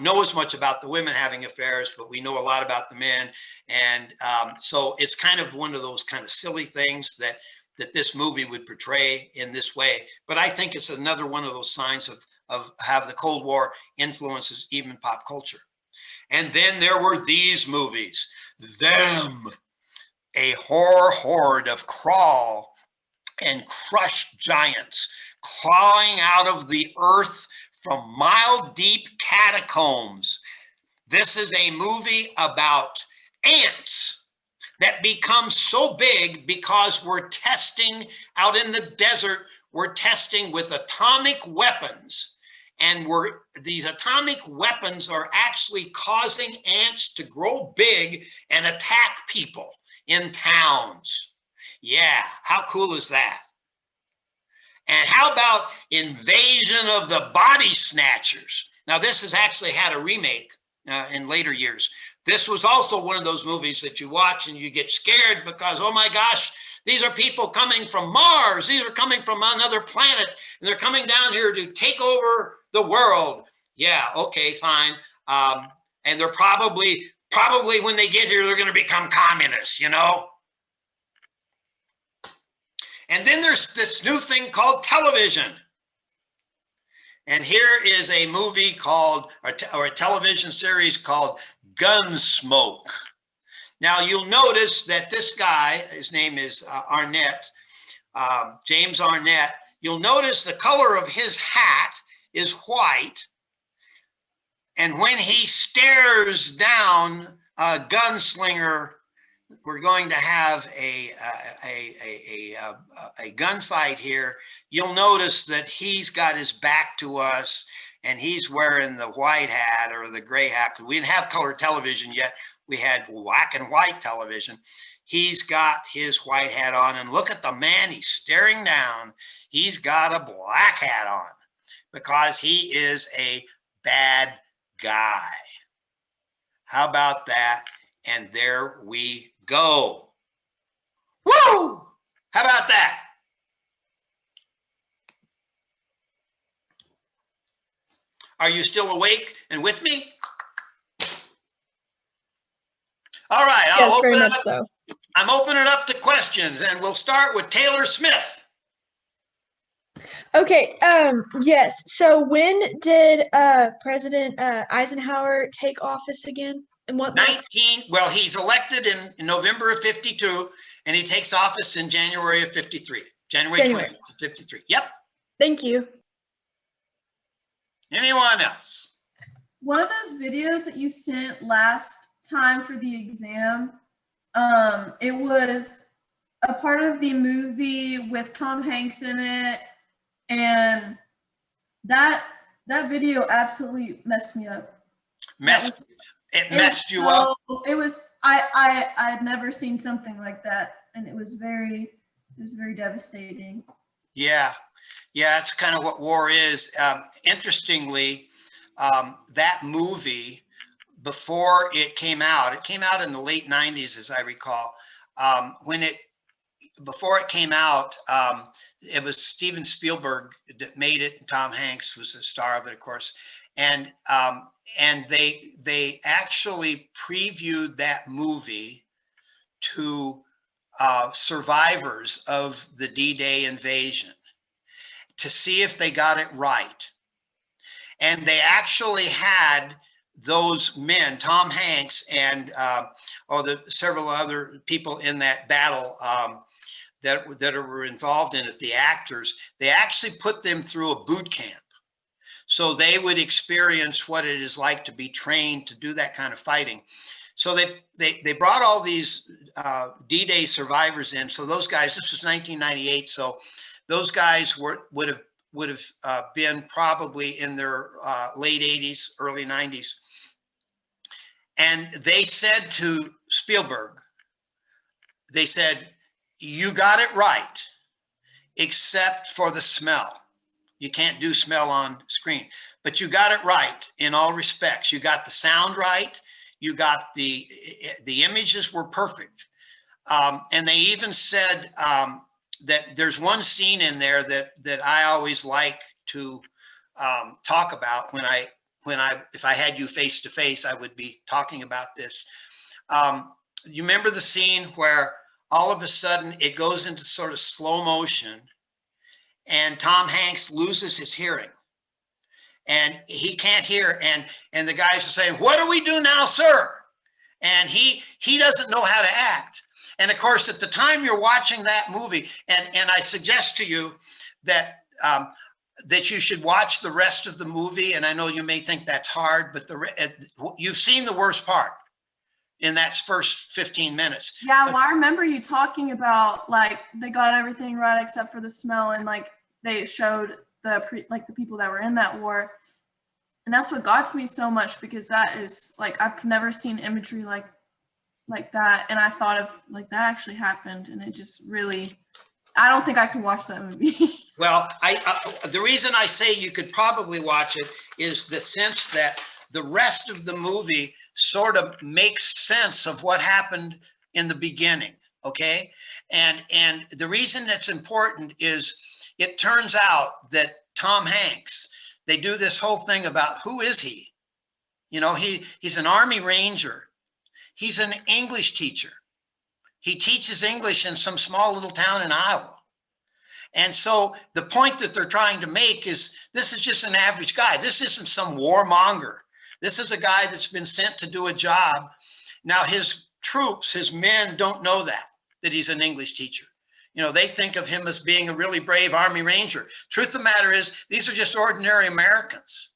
know as much about the women having affairs, but we know a lot about the men. And so it's kind of one of those kind of silly things that this movie would portray in this way. But I think it's another one of those signs of how the Cold War influences even pop culture. And then there were these movies, Them, a horror horde of crawl and crush giants clawing out of the earth from mile-deep catacombs. This is a movie about ants that become so big because we're testing out in the desert, we're testing with atomic weapons. And these atomic weapons are actually causing ants to grow big and attack people in towns. Yeah, how cool is that? And how about Invasion of the Body Snatchers? Now, this has actually had a remake in later years, This was also one of those movies that you watch and you get scared because, oh my gosh, these are people coming from Mars. These are coming from another planet, and they're coming down here to take over the world. Yeah, okay, fine. And they're probably when they get here, they're going to become communists, you know? And then there's this new thing called television. And here is a movie called, or a television series called Gunsmoke. Now you'll notice that this guy, his name is Arnett, James Arnett. You'll notice the color of his hat is white. And when he stares down a gunslinger, we're going to have a gunfight here. You'll notice that he's got his back to us and he's wearing the white hat or the gray hat. We didn't have color television yet. We had black and white television. He's got his white hat on, and look at the man, he's staring down. He's got a black hat on because he is a bad guy. How about that? And there we go. Woo! How about that? Are you still awake and with me? All right. Yes, very much so. I'm opening it up to questions, and we'll start with Taylor Smith. Okay. Yes. So when did President Eisenhower take office again? And what month? Well, he's elected in November of 52, and he takes office in January of 53. January 20th of 53. Yep. Thank you. Anyone else? One of those videos that you sent last time for the exam, it was a part of the movie with Tom Hanks in it, and that video absolutely messed me up. It messed you up? It was, I had never seen something like that, and it was very devastating. Yeah, that's kind of what war is. Interestingly, that movie, before it came out in the late 90s, as I recall. Before it came out, it was Steven Spielberg that made it. Tom Hanks was the star of it, of course. And they actually previewed that movie to survivors of the D-Day invasion to see if they got it right. And they actually had those men, Tom Hanks and several other people in that battle that were involved in it, the actors, they actually put them through a boot camp. So they would experience what it is like to be trained to do that kind of fighting. So they brought all these D-Day survivors in. So those guys, this was 1998. So those guys would have been probably in their late 80s, early 90s. And they said to Spielberg, they said, you got it right, except for the smell. You can't do smell on screen, but you got it right in all respects. You got the sound right. You got the images were perfect. And they even said that there's one scene in there that I always like to talk about if I had you face to face, I would be talking about this. You remember the scene where all of a sudden it goes into sort of slow motion and Tom Hanks loses his hearing and he can't hear. And the guys are saying, what do we do now, sir? And he doesn't know how to act. And of course, at the time you're watching that movie, and I suggest to you that that you should watch the rest of the movie. And I know you may think that's hard, but you've seen the worst part in that first 15 minutes. Yeah, well, I remember you talking about like they got everything right except for the smell, and like they showed the people that were in that war, and that's what got to me so much, because that is like I've never seen imagery like that, and I thought of like that actually happened, and it just really, I don't think I could watch that movie. Well, the reason I say you could probably watch it is the sense that the rest of the movie, sort of makes sense of what happened in the beginning, okay? And the reason it's important is it turns out that Tom Hanks, they do this whole thing about who is he? You know, he's an Army Ranger. He's an English teacher. He teaches English in some small little town in Iowa. And so the point that they're trying to make is this is just an average guy. This isn't some warmonger. This is a guy that's been sent to do a job. Now his troops, his men don't know that he's an English teacher. You know, they think of him as being a really brave Army Ranger. Truth of the matter is, these are just ordinary Americans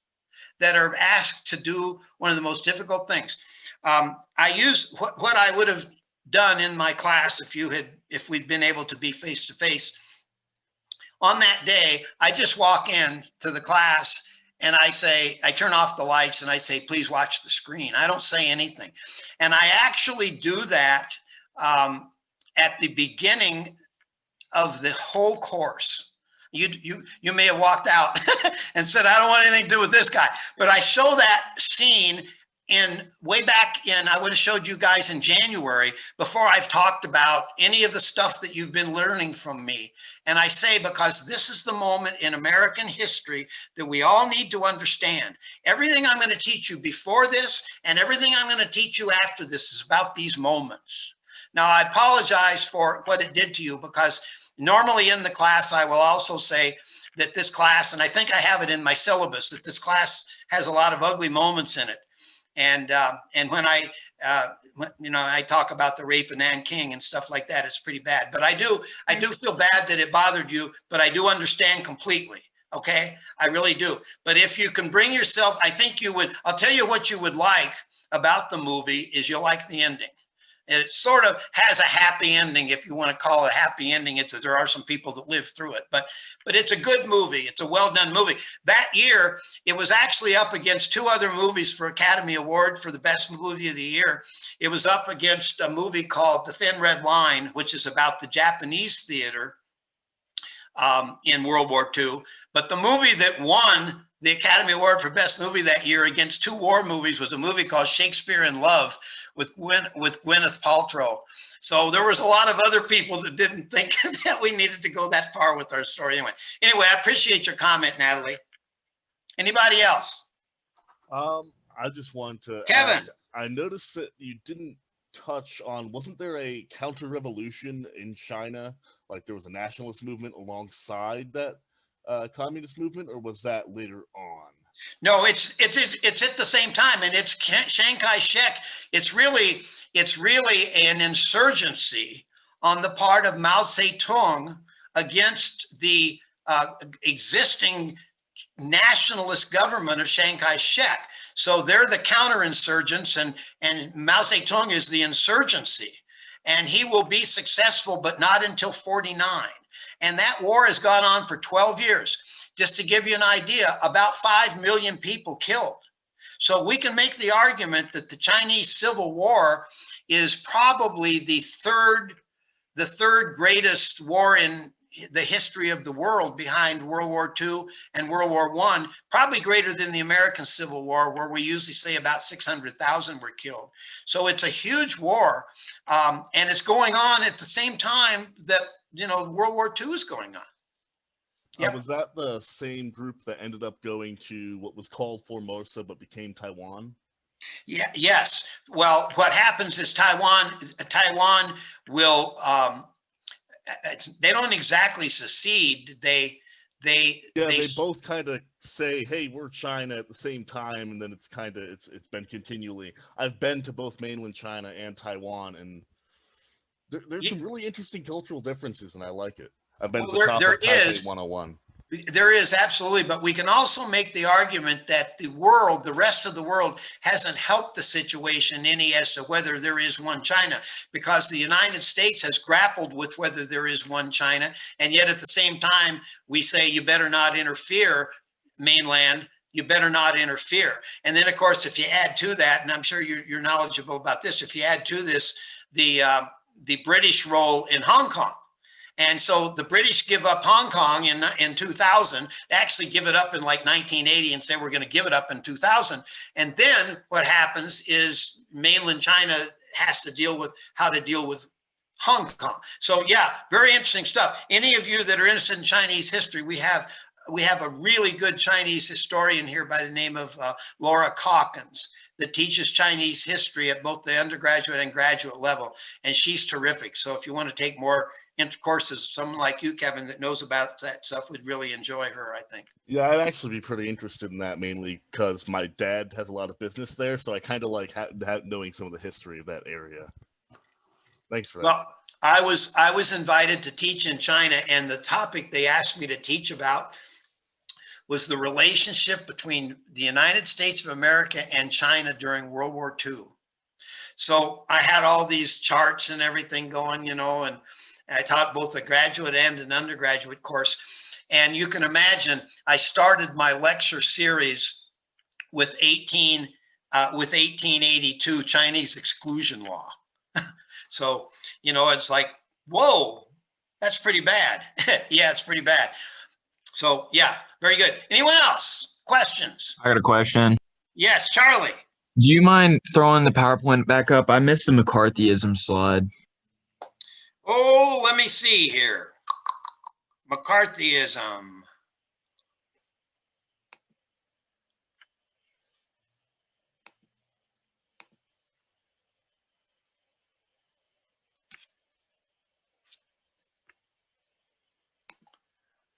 that are asked to do one of the most difficult things. I use what I would have done in my class if we'd been able to be face to face. On that day, I just walk in to the class and I turn off the lights and I say, please watch the screen. I don't say anything. And I actually do that at the beginning of the whole course. You may have walked out and said, I don't want anything to do with this guy. But I show that scene way back in, I would have showed you guys in January, before I've talked about any of the stuff that you've been learning from me. And I say, because this is the moment in American history that we all need to understand. Everything I'm going to teach you before this and everything I'm going to teach you after this is about these moments. Now, I apologize for what it did to you, because normally in the class, I will also say that this class, and I think I have it in my syllabus, that this class has a lot of ugly moments in it. And when I talk about the rape of Nanking and stuff like that, it's pretty bad. But I do feel bad that it bothered you, but I do understand completely. Okay, I really do. But if you can bring yourself, I think you would. I'll tell you what you would like about the movie is you'll like the ending. It sort of has a happy ending, if you want to call it a happy ending. There are some people that live through it, but it's a good movie. It's a well-done movie. That year, it was actually up against two other movies for Academy Award for the best movie of the year. It was up against a movie called The Thin Red Line, which is about the Japanese theater in World War II. But the movie that won the Academy Award for Best Movie that year against two war movies was a movie called Shakespeare in Love with Gwyneth Paltrow. So there was a lot of other people that didn't think that we needed to go that far with our story. Anyway, I appreciate your comment, Natalie. Anybody else? I just want to Kevin. ask, I noticed that you didn't touch on, wasn't there a counter-revolution in China? Like there was a nationalist movement alongside that communist movement, or was that later on? No, it's at the same time, and it's Chiang Kai-shek. It's really an insurgency on the part of Mao Zedong against the existing nationalist government of Chiang Kai-shek. So they're the counterinsurgents, and Mao Zedong is the insurgency, and he will be successful, but not until 49. And that war has gone on for 12 years. Just to give you an idea, about 5 million people killed. So we can make the argument that the Chinese Civil War is probably the third greatest war in the history of the world, behind World War II and World War I, probably greater than the American Civil War, where we usually say about 600,000 were killed. So it's a huge war, and it's going on at the same time that World War II is going on. Yep. Was that the same group that ended up going to what was called Formosa but became Taiwan? Yeah. Yes. Well, what happens is Taiwan will. They don't exactly secede. They both kind of say, "Hey, we're China" at the same time, and then it's been continually. I've been to both mainland China and Taiwan, and there's some really interesting cultural differences, and I like it. I've been to the top of Taipei 101. There is, absolutely, but we can also make the argument that the rest of the world hasn't helped the situation any as to whether there is one China, because the United States has grappled with whether there is one China, and yet at the same time, we say you better not interfere, mainland, you better not interfere. And then, of course, if you add to that, and I'm sure you're knowledgeable about this, if you add to this the British role in Hong Kong, And so the British give up Hong Kong in 2000. They actually give it up in like 1980 and say, we're going to give it up in 2000. And then what happens is mainland China has to deal with how to deal with Hong Kong. So yeah, very interesting stuff. Any of you that are interested in Chinese history, we have a really good Chinese historian here by the name of Laura Calkins that teaches Chinese history at both the undergraduate and graduate level. And she's terrific. So if you want to take more courses, someone like you, Kevin, that knows about that stuff would really enjoy her, I think. Yeah, I'd actually be pretty interested in that, mainly because my dad has a lot of business there. So I kind of like knowing some of the history of that area. Thanks for that. Well, I was invited to teach in China, and the topic they asked me to teach about was the relationship between the United States of America and China during World War II. So I had all these charts and everything going, and I taught both a graduate and an undergraduate course. And you can imagine, I started my lecture series with 1882 Chinese exclusion law. So, it's like, whoa, that's pretty bad. Yeah, it's pretty bad. So yeah, very good. Anyone else? Questions? I got a question. Yes, Charlie. Do you mind throwing the PowerPoint back up? I missed the McCarthyism slide. Oh, let me see here. McCarthyism.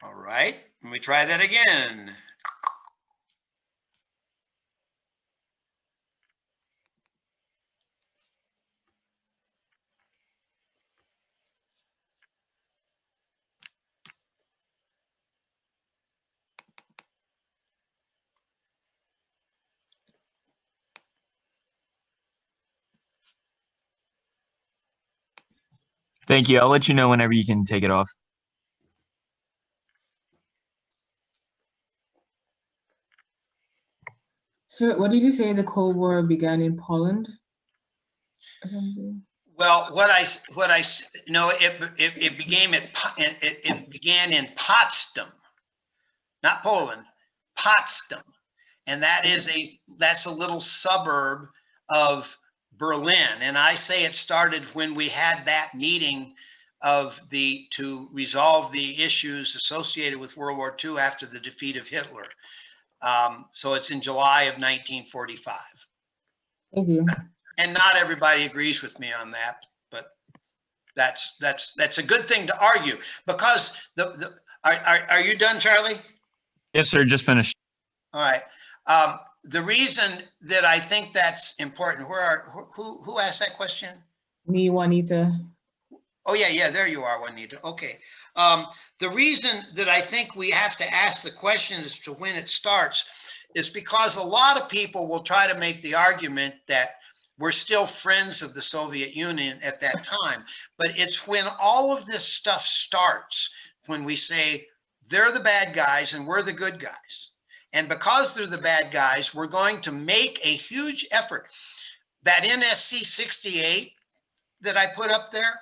All right, let me try that again. Thank you. I'll let you know whenever you can take it off. So what did you say the Cold War began in Poland? Well, it began in Potsdam, not Poland, Potsdam, and that's a little suburb of Berlin. And I say it started when we had that meeting to resolve the issues associated with World War II after the defeat of Hitler. So it's in July of 1945. Thank you. And not everybody agrees with me on that, but that's a good thing to argue, because are you done, Charlie? Yes, sir. Just finished. All right. The reason that I think that's important, who asked that question? Me, Juanita. Oh yeah, there you are, Juanita. Okay. The reason that I think we have to ask the question as to when it starts is because a lot of people will try to make the argument that we're still friends of the Soviet Union at that time. But it's when all of this stuff starts, when we say they're the bad guys and we're the good guys. And because they're the bad guys, we're going to make a huge effort. That NSC 68 that I put up there,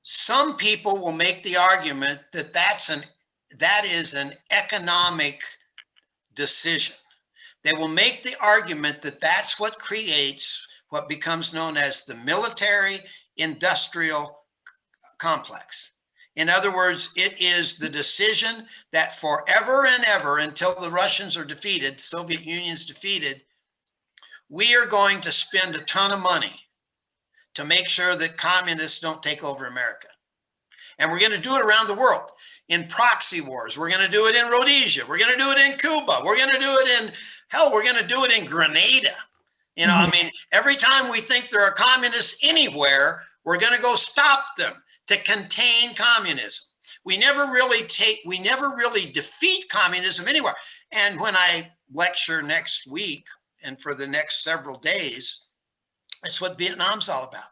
some people will make the argument that that is an economic decision. They will make the argument that that's what creates what becomes known as the military-industrial complex. In other words, it is the decision that forever and ever, until the Russians are defeated, the Soviet Union's defeated, we are going to spend a ton of money to make sure that communists don't take over America. And we're going to do it around the world in proxy wars. We're going to do it in Rhodesia. We're going to do it in Cuba. We're going to do it in, hell, we're going to do it in Grenada. I mean, every time we think there are communists anywhere, we're going to go stop them to contain communism. We never really defeat communism anywhere. And when I lecture next week and for the next several days, that's what Vietnam's all about.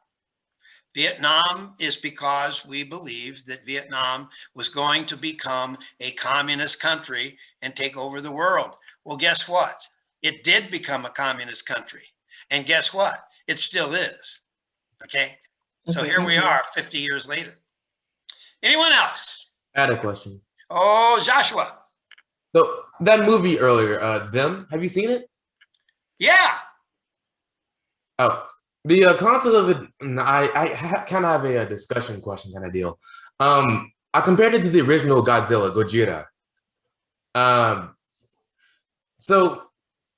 Vietnam is because we believed that Vietnam was going to become a communist country and take over the world. Well, guess what? It did become a communist country. And guess what? It still is. Okay. So here we are 50 years later. Anyone else? I had a question. Oh, Joshua. So that movie earlier, Them, have you seen it? Yeah. Oh, the concept of it, kind of have a discussion question kind of deal. I compared it to the original Godzilla, Gojira. So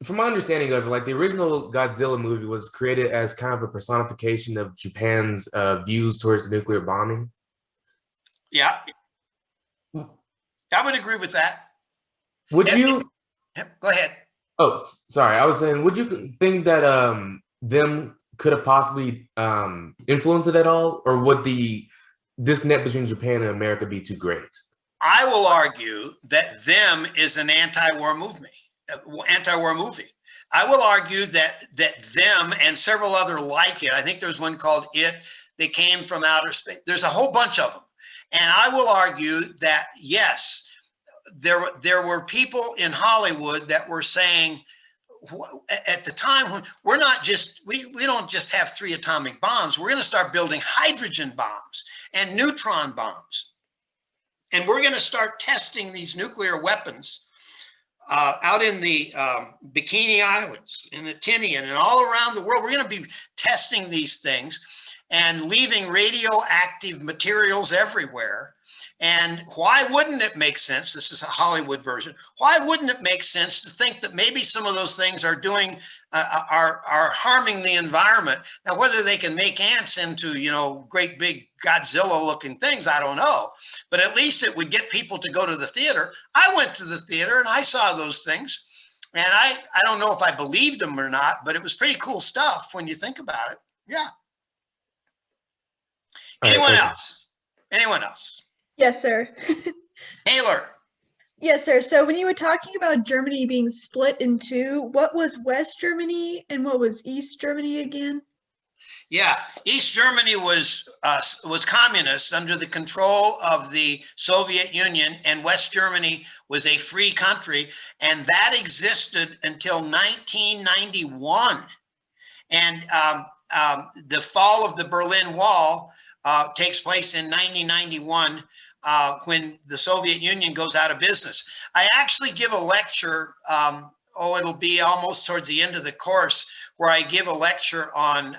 from my understanding of it, like the original Godzilla movie was created as kind of a personification of Japan's views towards the nuclear bombing. Yeah. I would agree with that. Would you? Go ahead. Oh, sorry. I was saying, would you think that Them could have possibly influenced it at all, or would the disconnect between Japan and America be too great? I will argue that Them is an anti-war movie. I will argue that Them and several other like it. I think there's one called It. They came from outer space. There's a whole bunch of them, and I will argue that yes, there were people in Hollywood that were saying at the time when we don't just have 3 atomic bombs. We're going to start building hydrogen bombs and neutron bombs. And we're going to start testing these nuclear weapons out in the Bikini Islands, in the Tinian, and all around the world. We're going to be testing these things and leaving radioactive materials everywhere. And why wouldn't it make sense? This is a Hollywood version. Why wouldn't it make sense to think that maybe some of those things are doing are harming the environment? Now, whether they can make ants into, great big Godzilla looking things, I don't know. But at least it would get people to go to the theater. I went to the theater and I saw those things. And I don't know if I believed them or not, but it was pretty cool stuff when you think about it. Yeah. Anyone else? Anyone else? Yes, sir. Taylor. Yes, sir. So when you were talking about Germany being split in two, what was West Germany and what was East Germany again? Yeah, East Germany was communist under the control of the Soviet Union, and West Germany was a free country, and that existed until 1991. And the fall of the Berlin Wall takes place in 1991 when the Soviet Union goes out of business. I actually give a lecture, it'll be almost towards the end of the course, where I give a lecture on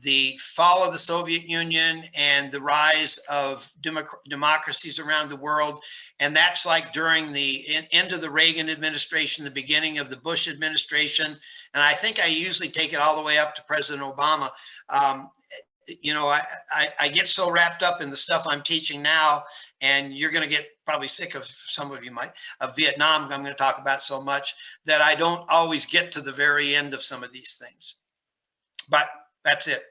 the fall of the Soviet Union and the rise of democracies around the world. And that's like during the end of the Reagan administration, the beginning of the Bush administration. And I think I usually take it all the way up to President Obama. I get so wrapped up in the stuff I'm teaching now, and you're going to get probably sick of, some of you might, of Vietnam, I'm going to talk about so much, that I don't always get to the very end of some of these things. But that's it.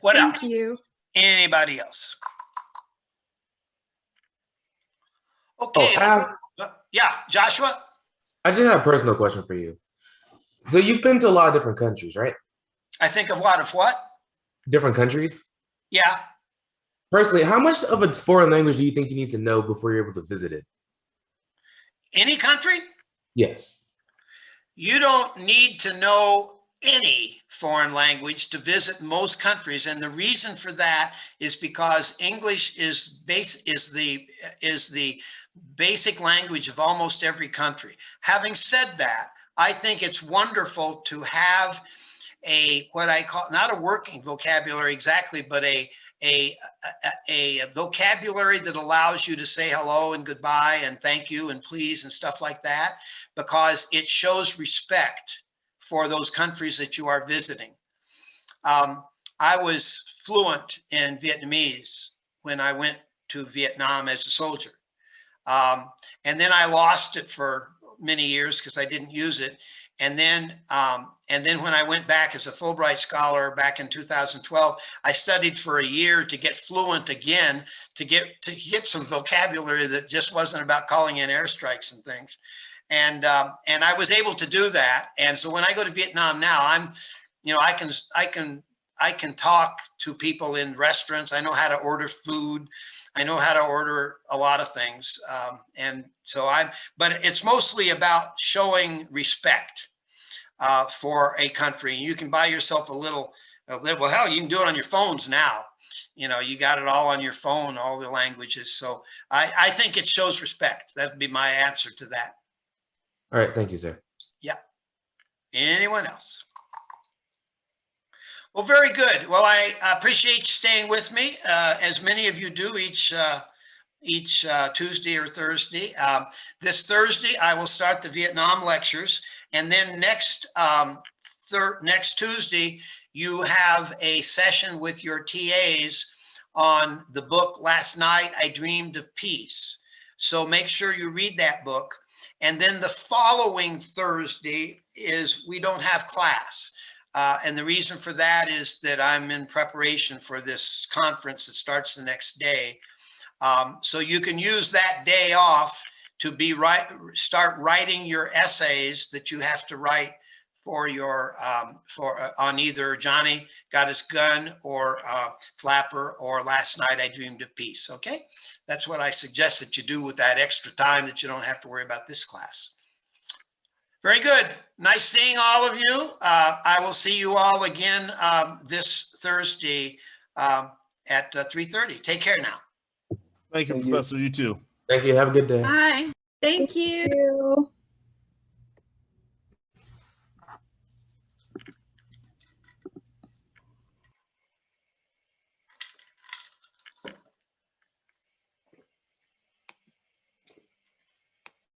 What else? Thank you. Anybody else? Okay. Yeah, Joshua? I just have a personal question for you. So you've been to a lot of different countries, right? I think of what? Different countries? Yeah. Personally, how much of a foreign language do you think you need to know before you're able to visit it? Any country? Yes. You don't need to know any foreign language to visit most countries, and the reason for that is because English is the basic language of almost every country. Having said that, I think it's wonderful to have what I call, not a working vocabulary exactly, but a vocabulary that allows you to say hello and goodbye and thank you and please and stuff like that, because it shows respect for those countries that you are visiting. I was fluent in Vietnamese when I went to Vietnam as a soldier. And then I lost it for many years because I didn't use it. And then when I went back as a Fulbright scholar back in 2012, I studied for a year to get fluent again, to get some vocabulary that just wasn't about calling in airstrikes and things. And I was able to do that. And so when I go to Vietnam now, I can talk to people in restaurants. I know how to order food. I know how to order a lot of things. But it's mostly about showing respect for a country. You can buy yourself a little Well, hell, you can do it on your phones now. You know, you got it all on your phone, all the languages. So I think it shows respect. That'd be my answer to that. All right, thank you, sir. Anyone else? Well, very good. Well, I appreciate you staying with me, as many of you do each Tuesday or Thursday. This Thursday, I will start the Vietnam lectures, and then next Tuesday, you have a session with your TAs on the book Last Night I Dreamed of Peace. So make sure you read that book. And then the following Thursday we don't have class. And the reason for that is that I'm in preparation for this conference that starts the next day. So you can use that day off to start writing your essays that you have to write for your on either Johnny Got His Gun or Flapper or Last Night I Dreamed of Peace. Okay, that's what I suggest that you do with that extra time that you don't have to worry about this class. Very good. Nice seeing all of you. I will see you all again this Thursday at 3:30. Take care now. Thank you, Thank you. Professor. You too. Thank you. Have a good day. Bye. Thank you.